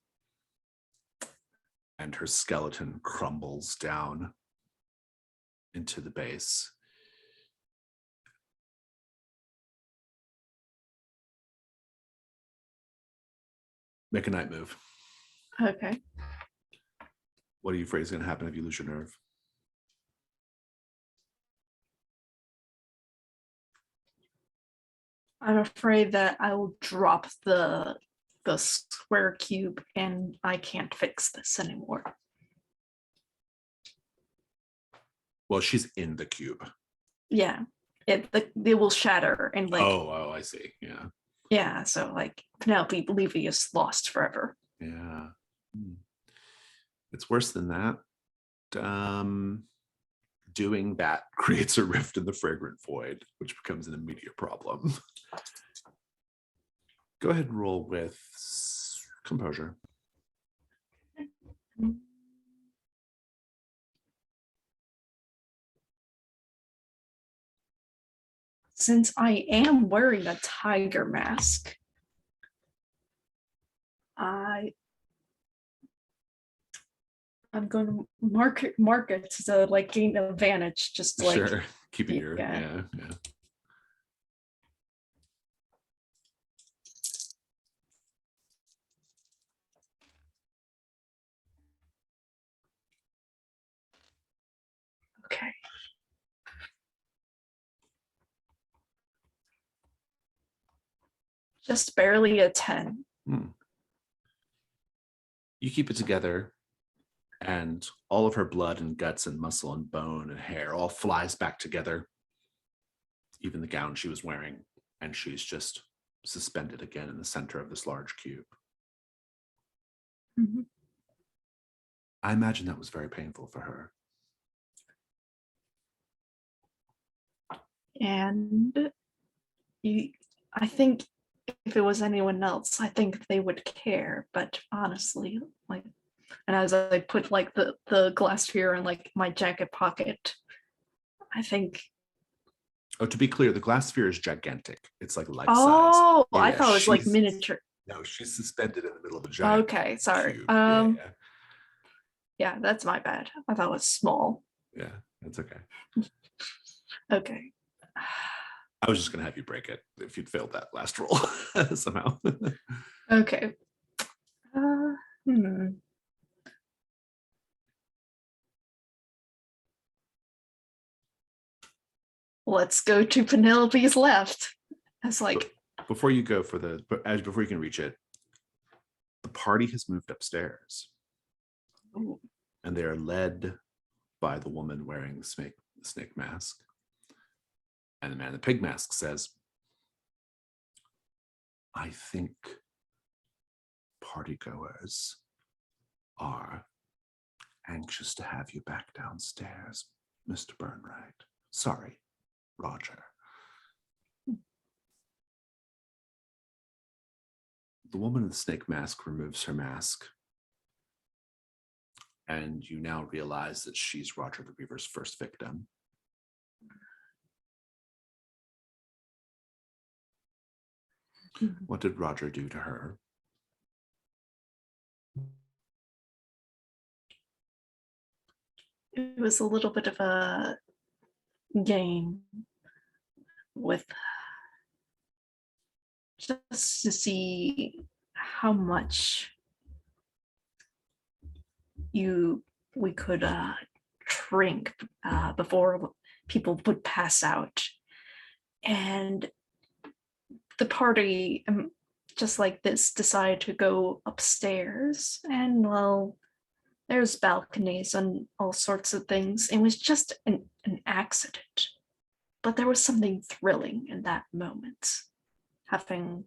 And her skeleton crumbles down into the base. Make a night move. Okay. What are you afraid is going to happen if you lose your nerve? I'm afraid that I will drop the square cube and I can't fix this anymore. Well, she's in the cube. Yeah. It will shatter and like Oh, I see. Yeah. yeah, so like Penelope Levy is lost forever. Yeah. It's worse than that. Doing that creates a rift in the fragrant void, which becomes an immediate problem. Go ahead and roll with composure. Since I am wearing a tiger mask, I'm going to mark it to like gain an advantage, just like Sure. Keeping your yeah. yeah. Okay. Just barely a 10. You keep it together, and all of her blood and guts and muscle and bone and hair all flies back together. Even the gown she was wearing, and she's just suspended again in the center of this large cube. Mm-hmm. I imagine that was very painful for her. And I think if it was anyone else, I think they would care. But honestly, like, and as I put like the glass sphere in like my jacket pocket, I think. Oh, to be clear, the glass sphere is gigantic. It's like life size. Oh, Yeah, I thought it was like miniature. No, she's suspended in the middle of a giant. Okay, sorry. Cube. Yeah, that's my bad. I thought it was small. Yeah, that's okay. Okay. I was just gonna have you break it if you'd failed that last roll somehow. Okay. Let's go to Penelope's left. It's like before you go before you can reach it, The party has moved upstairs, Ooh. and they are led by the woman wearing the snake mask. And the man in the pig mask says, I think partygoers are anxious to have you back downstairs, Mr. Burnright. Sorry, Roger. The woman in the snake mask removes her mask, and you now realize that she's Roger the Reaver's first victim. What did Roger do to her? It was a little bit of a game with just to see how much we could drink before people would pass out. And the party, just like this, decided to go upstairs, and well, there's balconies and all sorts of things. It was just an accident, but there was something thrilling in that moment, having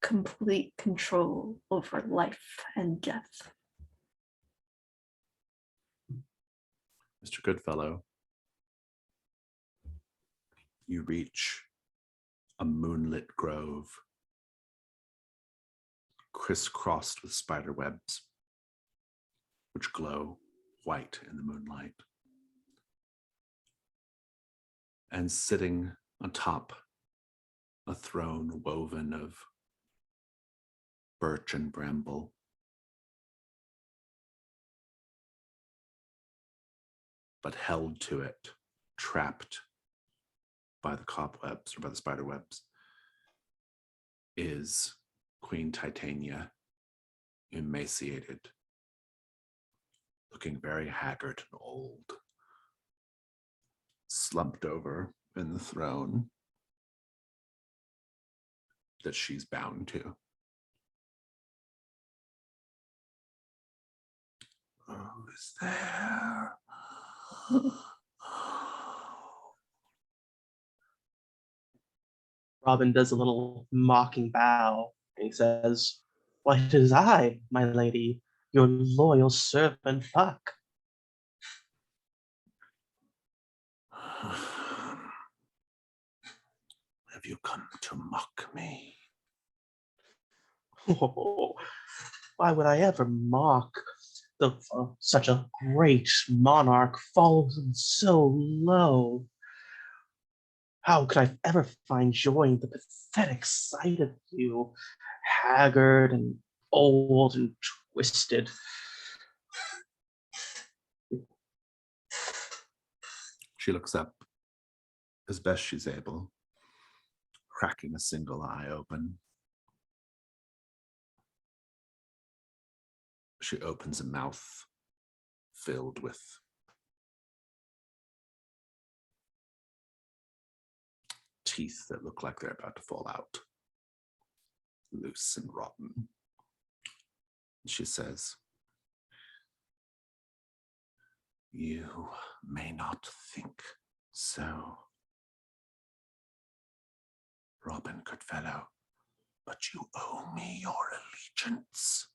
complete control over life and death. Mr. Goodfellow, you reach a moonlit grove crisscrossed with spider webs, which glow white in the moonlight. And sitting atop a throne woven of birch and bramble, but held to it, trapped by the cobwebs or by the spider webs, is Queen Titania, emaciated, looking very haggard and old, slumped over in the throne that she's bound to. Who's there? Robin does a little mocking bow and he says, "Why, it is I, my lady, your loyal servant Puck." Have you come to mock me? Oh, why would I ever mock such a great monarch fallen so low? How could I ever find joy in the pathetic sight of you, haggard and old and twisted? She looks up as best she's able, cracking a single eye open. She opens a mouth filled with teeth that look like they're about to fall out, loose and rotten. She says, "You may not think so, Robin Goodfellow, but you owe me your allegiance."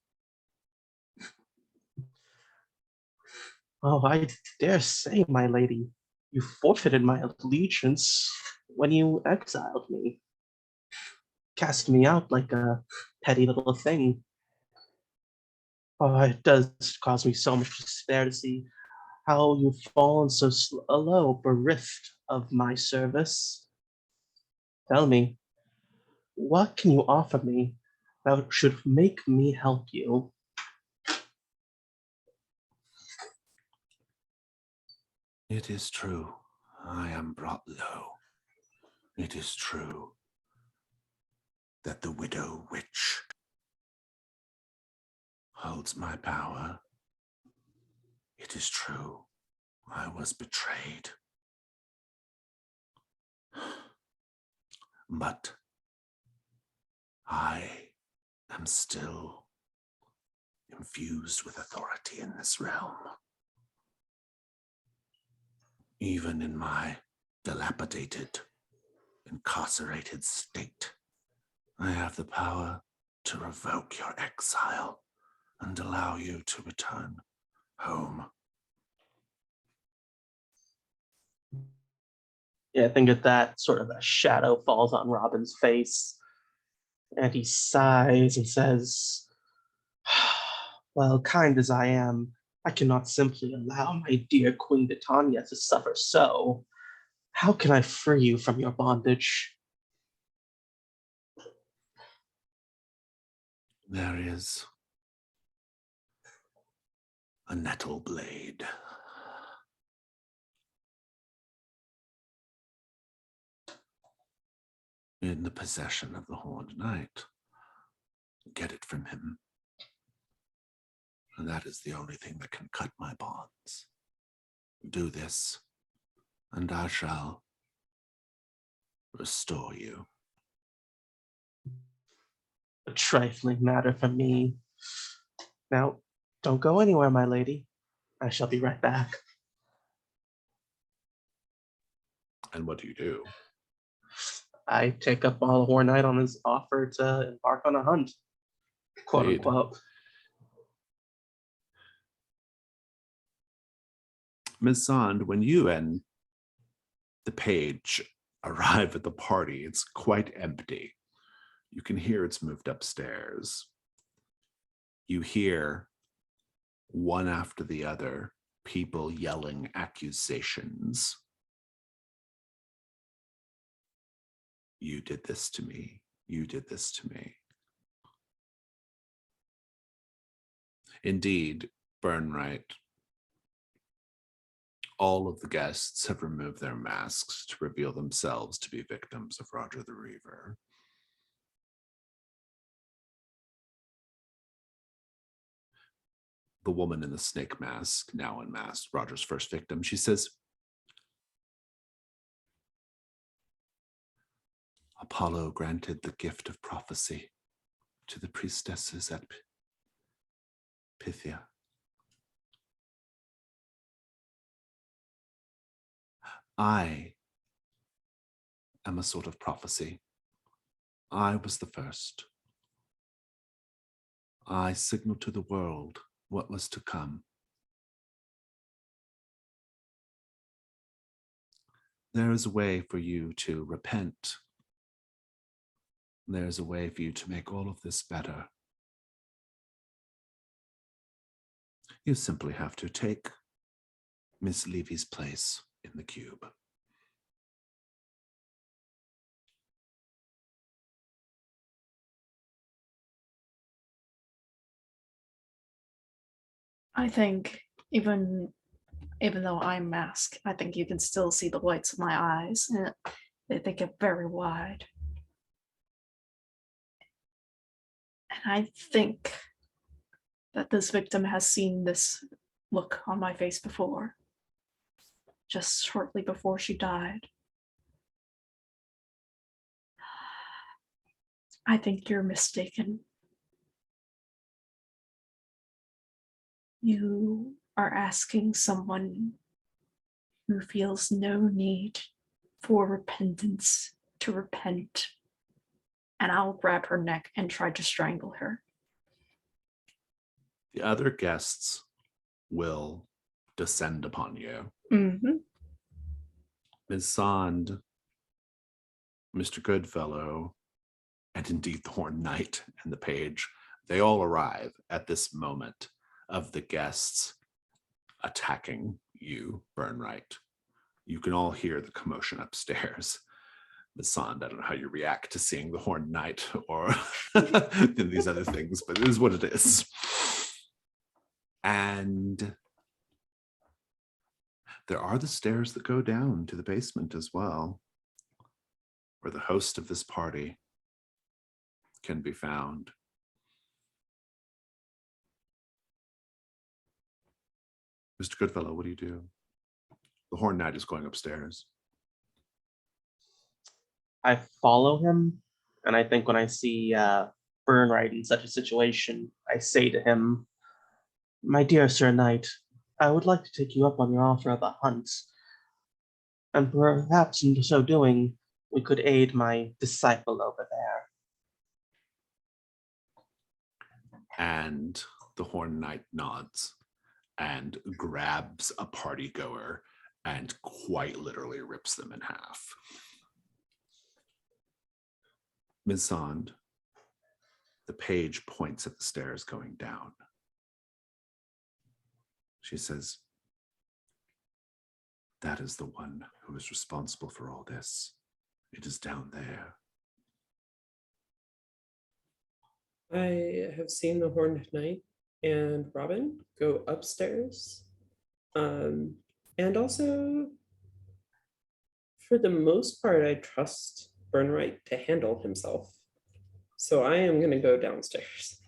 Oh, I dare say, my lady, you forfeited my allegiance when you exiled me, cast me out like a petty little thing. Oh, it does cause me so much despair to see how you've fallen so low, bereft of my service. Tell me, what can you offer me that should make me help you? It is true, I am brought low. It is true that the widow witch holds my power. It is true, I was betrayed. But I am still infused with authority in this realm. Even in my dilapidated, incarcerated state, I have the power to revoke your exile and allow you to return home. Yeah, I think at that sort of a shadow falls on Robin's face, and he sighs and says, well, kind as I am, I cannot simply allow my dear Queen Titania to suffer so. How can I free you from your bondage? There is a nettle blade. In the possession of the Horned Knight. Get it from him. And that is the only thing that can cut my bonds. Do this, and I shall restore you. A trifling matter for me. Now, don't go anywhere, my lady. I shall be right back. And what do you do? I take up all Horned Knight on his offer to embark on a hunt, quote Indeed. unquote. Ms. Sand, when you and the page arrive at the party, it's quite empty. You can hear it's moved upstairs. You hear one after the other people yelling accusations. You did this to me. You did this to me. Indeed, Burnright, all of the guests have removed their masks to reveal themselves to be victims of Roger the Reaver. The woman in the snake mask, now unmasked, Roger's first victim, she says, Apollo granted the gift of prophecy to the priestesses at Pythia. I am a sort of prophecy. I was the first. I signaled to the world what was to come. There is a way for you to repent. There's a way for you to make all of this better. You simply have to take Miss Levy's place in the cube. I think even though I'm masked, I think you can still see the whites of my eyes, and they get very wide. And I think that this victim has seen this look on my face before, just shortly before she died. I think you're mistaken. You are asking someone who feels no need for repentance to repent. And I'll grab her neck and try to strangle her. The other guests will descend upon you. Mm-hmm. Ms. Sand, Mr. Goodfellow, and indeed the Horned Knight and the page, they all arrive at this moment of the guests attacking you, Burnright. You can all hear the commotion upstairs. Ms. Sand, I don't know how you react to seeing the Horned Knight or these other things, but it is what it is. And there are the stairs that go down to the basement as well, where the host of this party can be found. Mr. Goodfellow, what do you do? The Horned Knight is going upstairs. I follow him, and I think when I see Burnright in such a situation, I say to him, My dear Sir Knight, I would like to take you up on your offer of a hunt, and perhaps in so doing, we could aid my disciple over there. And the Horn Knight nods and grabs a party goer and quite literally rips them in half. Ms. Sand, the page points at the stairs going down. She says, "That is the one who is responsible for all this. It is down there." I have seen the Horned Knight and Robin go upstairs. And also, for the most part, I trust Burnright to handle himself. So I am gonna go downstairs.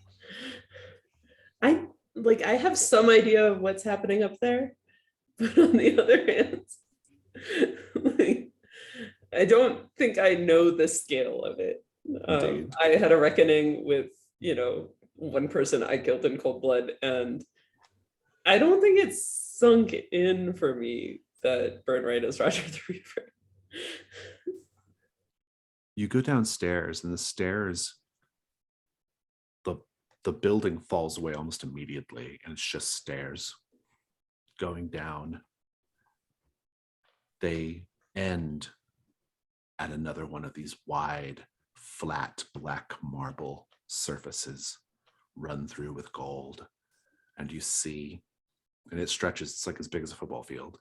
I have some idea of what's happening up there, but on the other hand, like, I don't think I know the scale of it. Indeed. I had a reckoning with, one person I killed in cold blood, and I don't think it's sunk in for me that Burnright is Roger the Reaper. You go downstairs, and the building falls away almost immediately, and it's just stairs going down. They end at another one of these wide, flat, black marble surfaces run through with gold. And you see, and it stretches, it's like as big as a football field.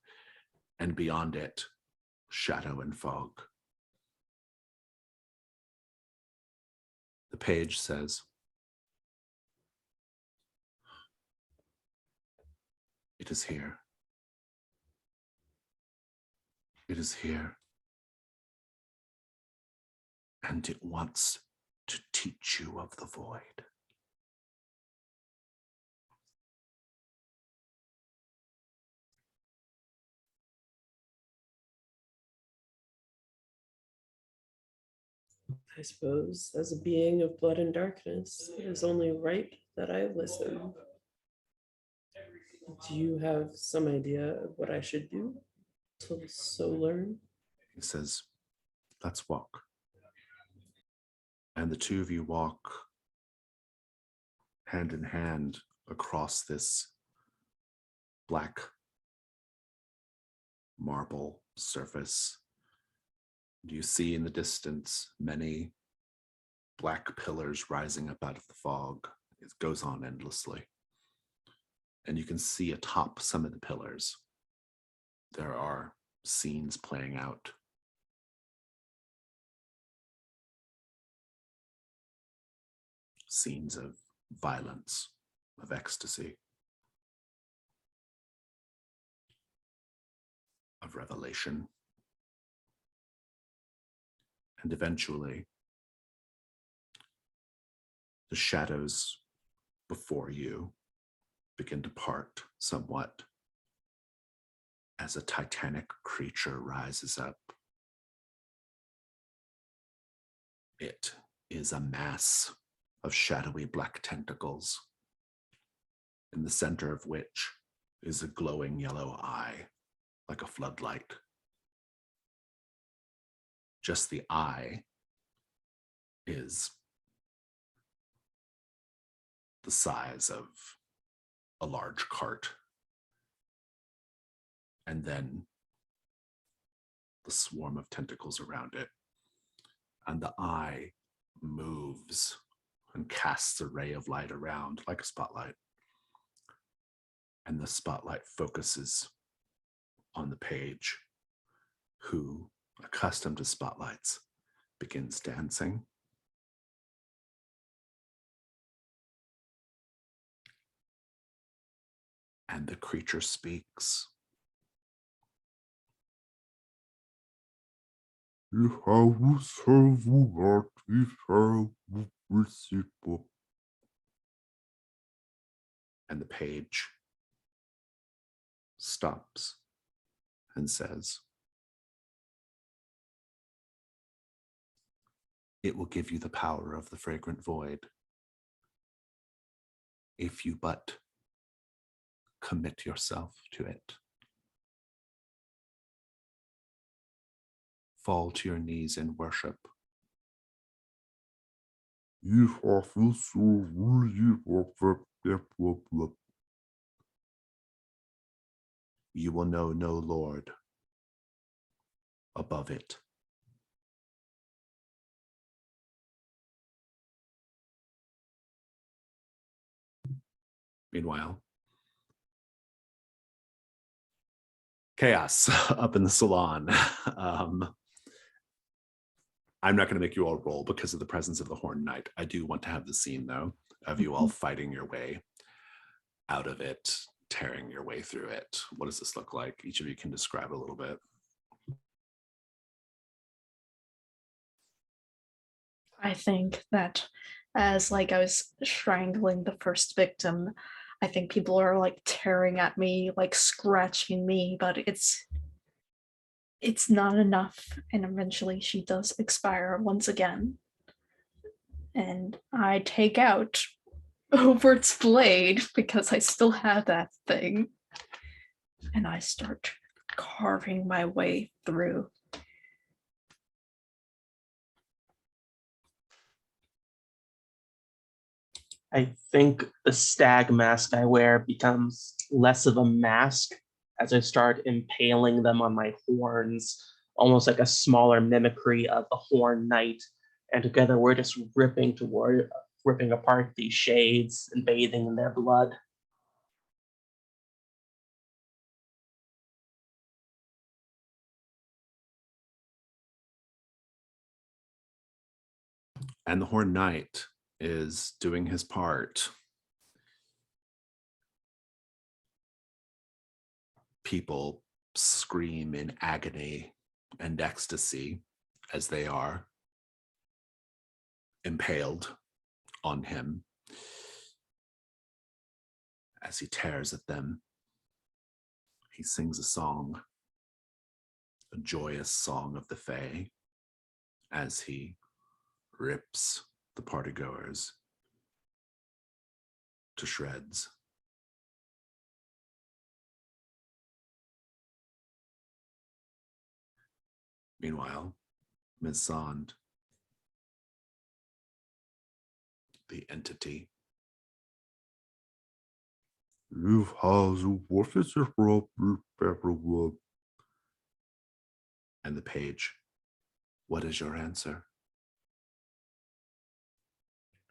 And beyond it, shadow and fog. The page says, "It is here. It is here. And it wants to teach you of the void." I suppose, as a being of blood and darkness, it is only right that I listen. Do you have some idea of what I should do to so learn? He says, "Let's walk." And the two of you walk hand in hand across this black marble surface. You see in the distance many black pillars rising up out of the fog. It goes on endlessly. And you can see atop some of the pillars, there are scenes playing out. Scenes of violence, of ecstasy, of revelation. And eventually, the shadows before you begin to part somewhat as a titanic creature rises up. It is a mass of shadowy black tentacles, in the center of which is a glowing yellow eye, like a floodlight. Just the eye is the size of a large cart. And then the swarm of tentacles around it. And the eye moves and casts a ray of light around like a spotlight. And the spotlight focuses on the page, who, accustomed to spotlights, begins dancing. And the creature speaks. And the page stops and says, "It will give you the power of the fragrant void if you but commit yourself to it. Fall to your knees in worship. You will know no Lord above it. Meanwhile, chaos up in the salon. I'm not going to make you all roll because of the presence of the Horned Knight. I do want to have the scene, though, of you all fighting your way out of it, tearing your way through it. What does this look like? Each of you can describe a little bit. I think that as like I was strangling the first victim, I think people are like tearing at me, like scratching me, but it's not enough. And eventually she does expire once again. And I take out Overt's blade because I still have that thing. And I start carving my way through. I think the stag mask I wear becomes less of a mask as I start impaling them on my horns, almost like a smaller mimicry of the Horned Knight. And together we're just ripping apart these shades and bathing in their blood. And the Horned Knight is doing his part. People scream in agony and ecstasy as they are impaled on him as he tears at them. He sings a song, a joyous song of the Fae, as he rips the partygoers to shreds. Meanwhile, Ms. Sand, the entity, and the page, what is your answer?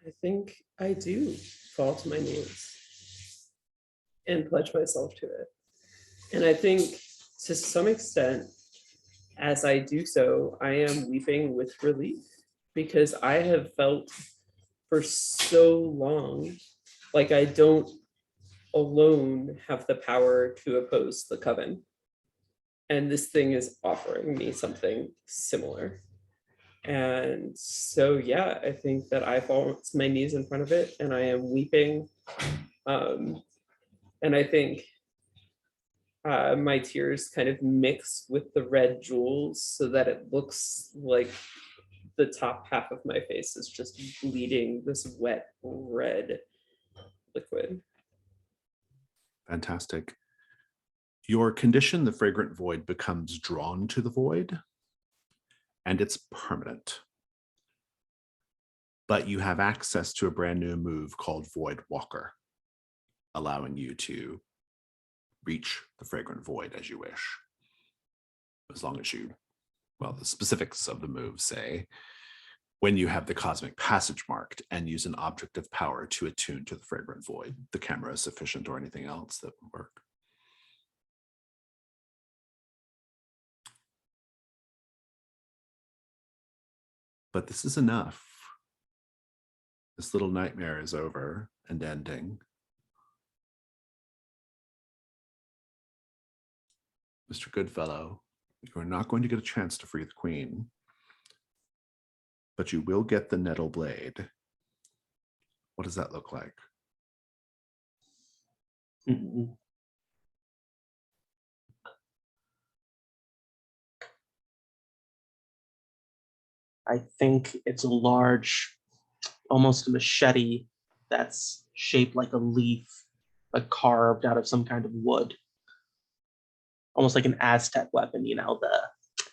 I think I do fall to my knees and pledge myself to it. And I think to some extent, as I do so, I am weeping with relief because I have felt for so long like I don't alone have the power to oppose the coven. And this thing is offering me something similar. And so, yeah, I think that I fall to my knees in front of it and I am weeping. And I think my tears kind of mix with the red jewels so that it looks like the top half of my face is just bleeding this wet red liquid. Fantastic. Your condition, the fragrant void, becomes drawn to the void, and it's permanent. But you have access to a brand new move called Voidwalker, allowing you to reach the fragrant void as you wish. As long as you, well, the specifics of the move say, when you have the cosmic passage marked and use an object of power to attune to the fragrant void, the camera is sufficient or anything else that would work. But this is enough. This little nightmare is over and ending. Mr. Goodfellow, you are not going to get a chance to free the queen, but you will get the nettle blade. What does that look like? Mhm. I think it's a large, almost a machete that's shaped like a leaf like carved out of some kind of wood, almost like an Aztec weapon. You know, the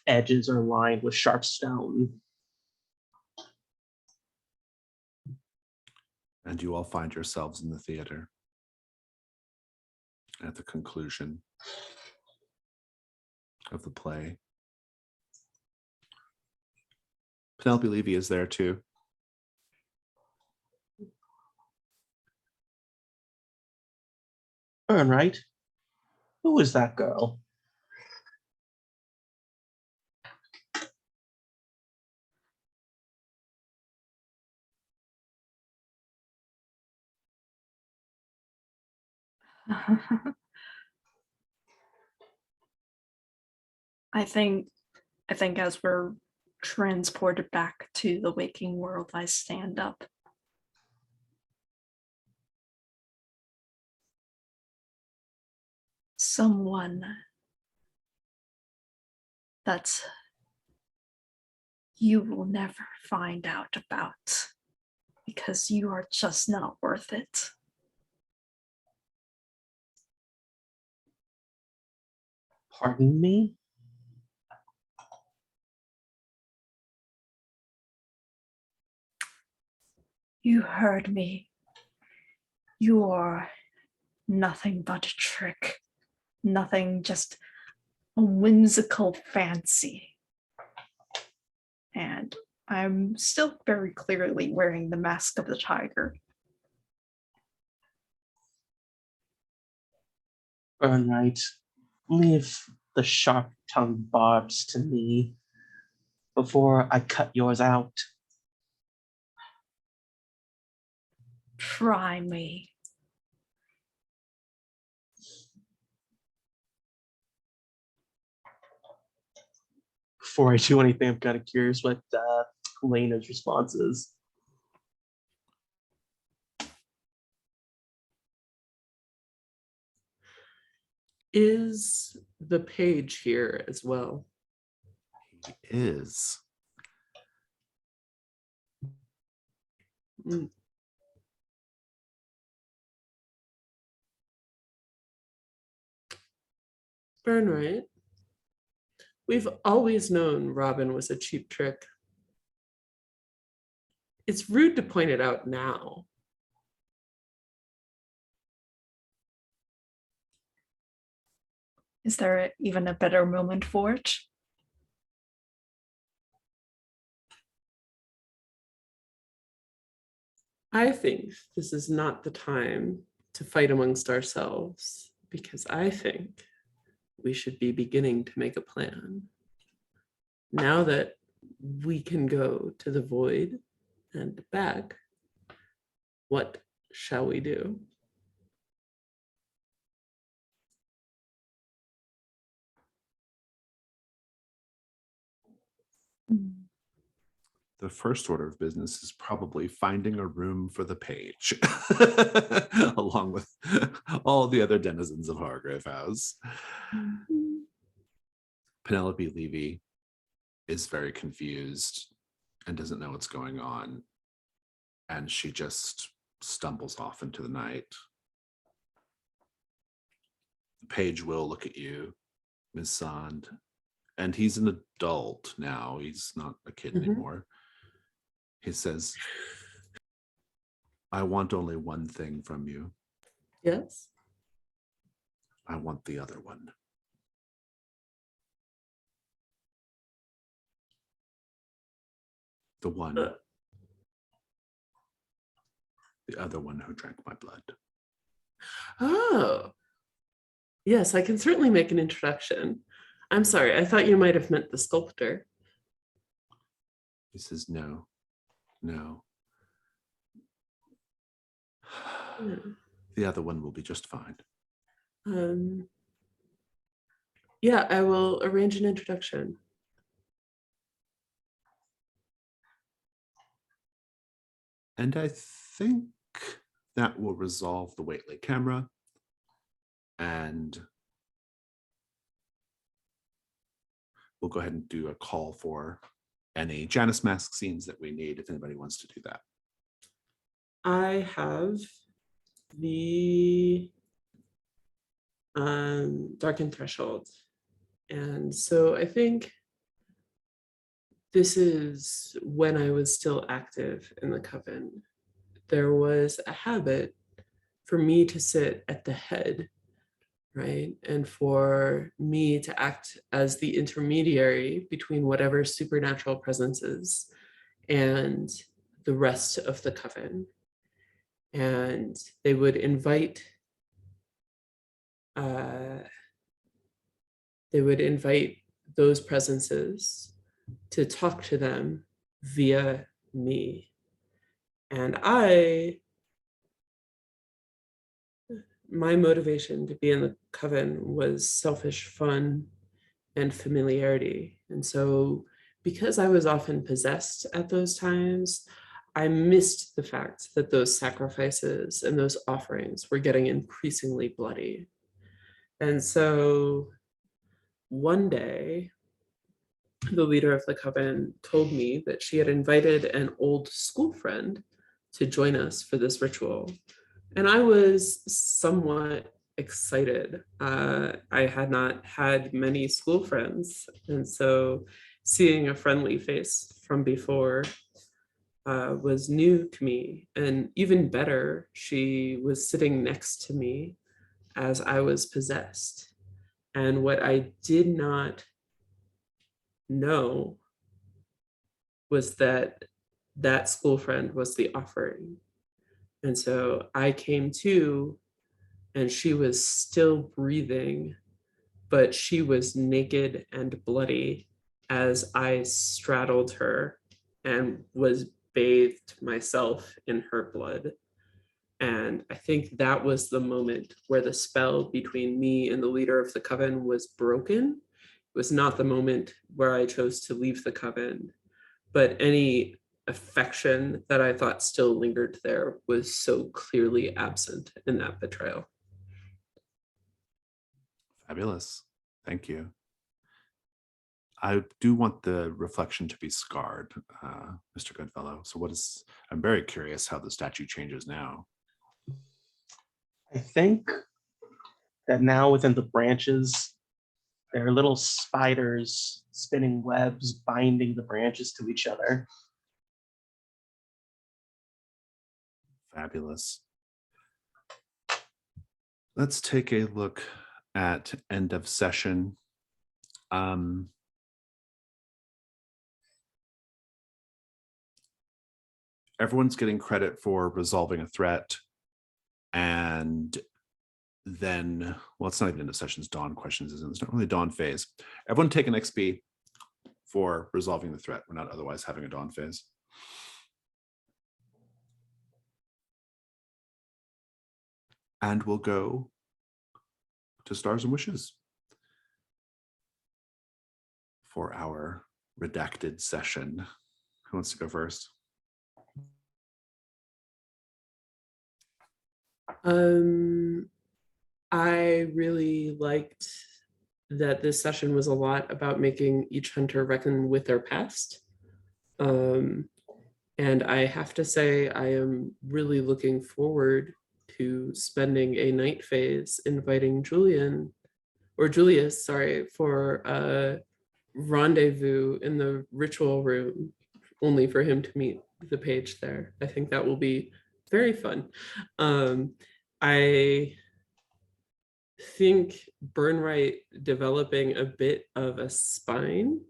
edges are lined with sharp stone. And you all find yourselves in the theater at the conclusion of the play. Penelope Levy is there too. Right? Who is that girl? I think as we're transported back to the waking world, I stand up. Someone that you will never find out about because you are just not worth it. Pardon me? You heard me. You are nothing but a trick. Nothing, just a whimsical fancy. And I'm still very clearly wearing the mask of the tiger. Right. Leave the sharp-tongued barbs to me before I cut yours out. Try me. Before I do anything, I'm kind of curious what Lena's response is. Is the page here as well? He is. Mm. Burnright. We've always known Robin was a cheap trick. It's rude to point it out now. Is there even a better moment for it? I think this is not the time to fight amongst ourselves, because I think we should be beginning to make a plan. Now that we can go to the void and back, what shall we do? The first order of business is probably finding a room for the page, along with all the other denizens of Hargrave House. Penelope Levy is very confused and doesn't know what's going on. And she just stumbles off into the night. The page will look at you, Ms. Sand. And he's an adult now. He's not a kid anymore. He says, I want only one thing from you. Yes? I want the other one. The one. The other one who drank my blood. Oh. Yes, I can certainly make an introduction. I'm sorry, I thought you might have meant the sculptor. He says, no. Yeah. The other one will be just fine. Yeah, I will arrange an introduction. And I think that will resolve the Waitley camera. And we'll go ahead and do a call for any Janus mask scenes that we need if anybody wants to do that. I have the Darkened Threshold. And so I think this is when I was still active in the coven. There was a habit for me to sit at the head, right? And for me to act as the intermediary between whatever supernatural presence is and the rest of the coven. And they would invite those presences to talk to them via me. And my motivation to be in the coven was selfish fun and familiarity. And so because I was often possessed at those times, I missed the fact that those sacrifices and those offerings were getting increasingly bloody. And so one day, the leader of the coven told me that she had invited an old school friend to join us for this ritual. And I was somewhat excited. I had not had many school friends. And so seeing a friendly face from before was new to me. And even better, she was sitting next to me as I was possessed. And what I did not know was that that school friend was the offering. And so I came to, and she was still breathing, but she was naked and bloody as I straddled her and was bathed myself in her blood. And I think that was the moment where the spell between me and the leader of the coven was broken. It was not the moment where I chose to leave the coven, but any affection that I thought still lingered there was so clearly absent in that betrayal. Fabulous. Thank you. I do want the reflection to be scarred, Mr. Goodfellow. So I'm very curious how the statue changes now. I think that now within the branches, there are little spiders spinning webs, binding the branches to each other. Fabulous. Let's take a look at end of session. Everyone's getting credit for resolving a threat. And then, well, it's not even into sessions, dawn questions, isn't it? It's not really dawn phase. Everyone take an XP for resolving the threat. We're not otherwise having a dawn phase. And we'll go to Stars and Wishes for our redacted session. Who wants to go first? I really liked that this session was a lot about making each hunter reckon with their past. And I have to say, I am really looking forward to spending a night phase inviting Julius, for a rendezvous in the ritual room, only for him to meet the page there. I think that will be very fun. I think Burnright developing a bit of a spine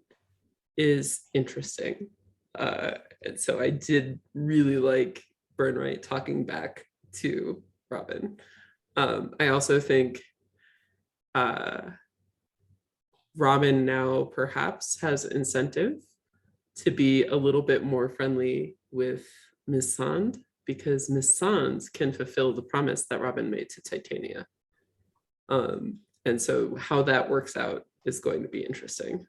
is interesting. And so I did really like Burnright talking back to Robin. I also think Robin now perhaps has incentive to be a little bit more friendly with Miss Sand, because Miss Sand can fulfill the promise that Robin made to Titania. And so how that works out is going to be interesting.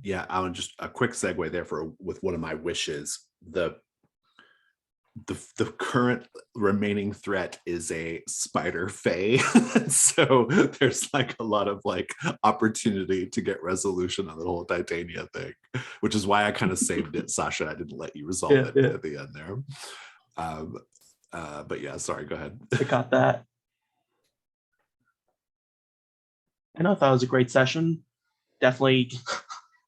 Yeah, I would just a quick segue there with one of my wishes. The current remaining threat is a spider fae. So there's like a lot of like opportunity to get resolution on the whole Titania thing, which is why I kind of saved it, Sasha. I didn't let you resolve it at the end there. But yeah, sorry, go ahead. I got that. I thought it was a great session. Definitely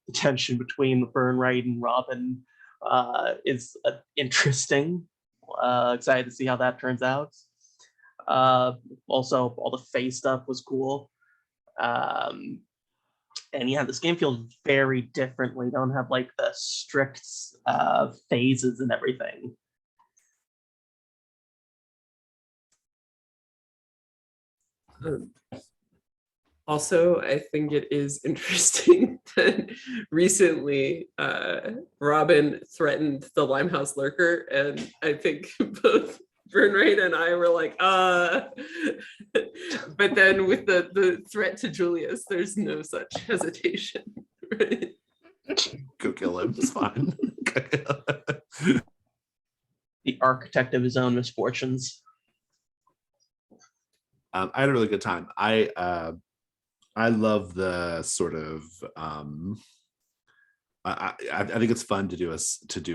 the tension between Burnright and Robin is interesting. Excited to see how that turns out. Also, all the Fae stuff was cool. And yeah, this game feels very different. We don't have like the strict phases and everything. Also, I think it is interesting that recently Robin threatened the Limehouse Lurker, and I think both Burnright and I were like, but then with the threat to Julius, there's no such hesitation, right? Go kill him. It's fine. The architect of his own misfortunes. I had a really good time. I love the sort of I think it's fun to do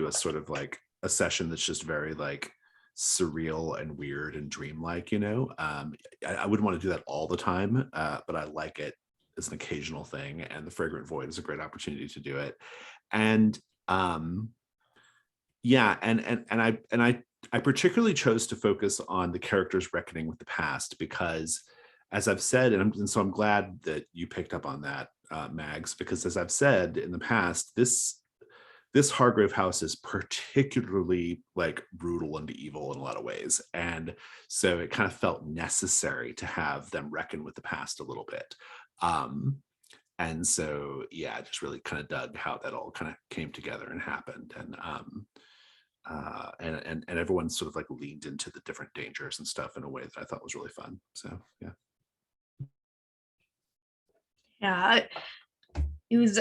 a sort of like a session that's just very like surreal and weird and dreamlike, you know. I wouldn't want to do that all the time, but I like it as an occasional thing, and the Fragrant Void is a great opportunity to do it. And yeah, and I particularly chose to focus on the characters reckoning with the past because, as I've said, and so I'm glad that you picked up on that, Mags, because as I've said in the past, this Hargrave house is particularly like brutal and evil in a lot of ways, and so it kind of felt necessary to have them reckon with the past a little bit. And so yeah, I just really kind of dug how that all kind of came together and happened, and everyone sort of like leaned into the different dangers and stuff in a way that I thought was really fun. So yeah. Yeah, it was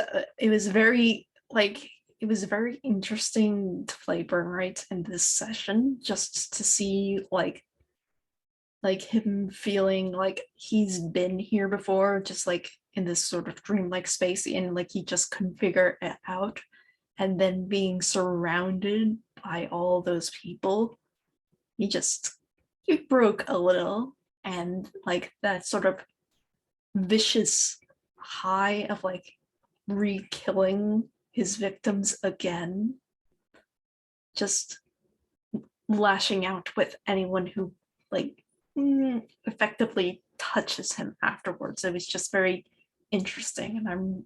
very like it was very interesting to play Burnright in this session, just to see like him feeling like he's been here before, just like in this sort of dreamlike space, and like he just couldn't figure it out, and then being surrounded by all those people, he broke a little, and like that sort of vicious high of like re-killing his victims again, just lashing out with anyone who like effectively touches him afterwards. It was just very interesting, and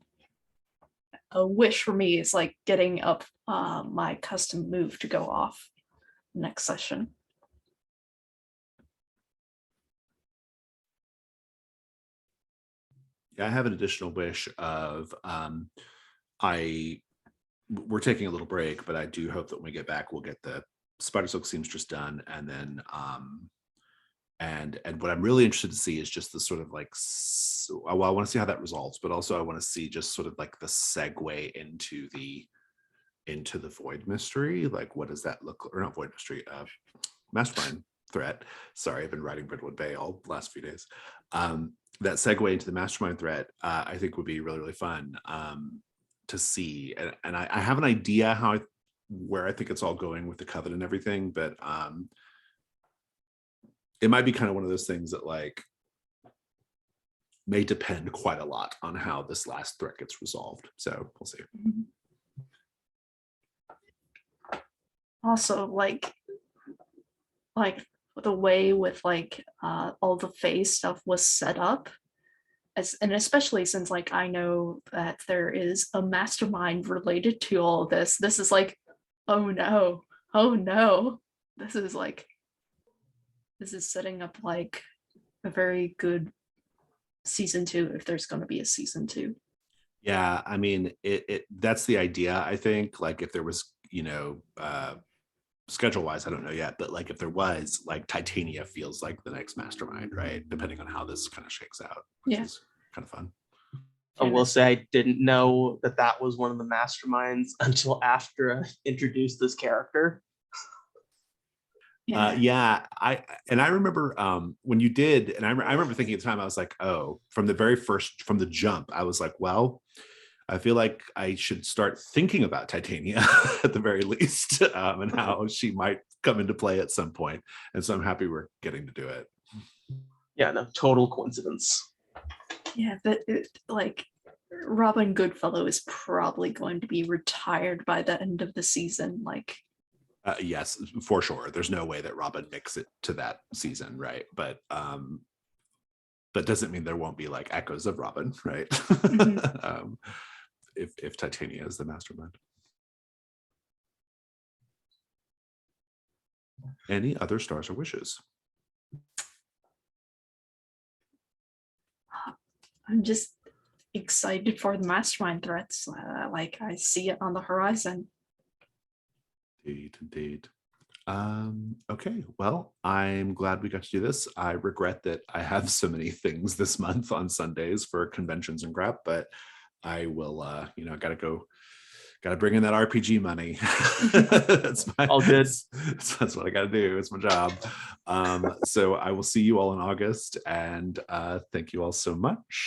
a wish for me is like getting up my custom move to go off next session. Yeah, I have an additional wish of we're taking a little break, but I do hope that when we get back, we'll get the Spider Silk Seamstress done, and then and what I'm really interested to see is just the sort of like, well, I want to see how that resolves, but also I want to see just sort of like the segue into the Void mystery. Like, what does that look, or not Void mystery, Mastermind threat. Sorry, I've been writing Brentwood Bay all the last few days. That segue into the Mastermind threat, I think would be really, really fun to see. And I have an idea where I think it's all going with the Coven and everything, but it might be kind of one of those things that like may depend quite a lot on how this last threat gets resolved. So we'll see. Also, like the way with like all the phase stuff was set up, and especially since like I know that there is a mastermind related to all of this. This is like, oh no, this is setting up like a very good season 2, if there's going to be a season 2. Yeah, I mean, that's the idea. I think like if there was, schedule wise, I don't know yet, but like if there was, like Titania feels like the next mastermind, right? Depending on how this kind of shakes out, which is kind of fun. I will say I didn't know that was one of the masterminds until after I introduced this character. Yeah, I remember when you did, and I remember thinking at the time, I was like, oh, from the jump, I was like, well, I feel like I should start thinking about Titania at the very least, and how she might come into play at some point. And so I'm happy we're getting to do it. Yeah, no, total coincidence. Yeah, but like Robin Goodfellow is probably going to be retired by the end of the season. Like, Yes, for sure. There's no way that Robin makes it to that season, right? But doesn't mean there won't be like echoes of Robin, right? If Titania is the mastermind. Any other stars or wishes? I'm just excited for the mastermind threats. Like I see it on the horizon. Indeed. Okay, well, I'm glad we got to do this. I regret that I have so many things this month on Sundays for conventions and crap, but I will gotta bring in that RPG money. That's All good. That's what I gotta do. It's my job. So I will see you all in August, and thank you all so much.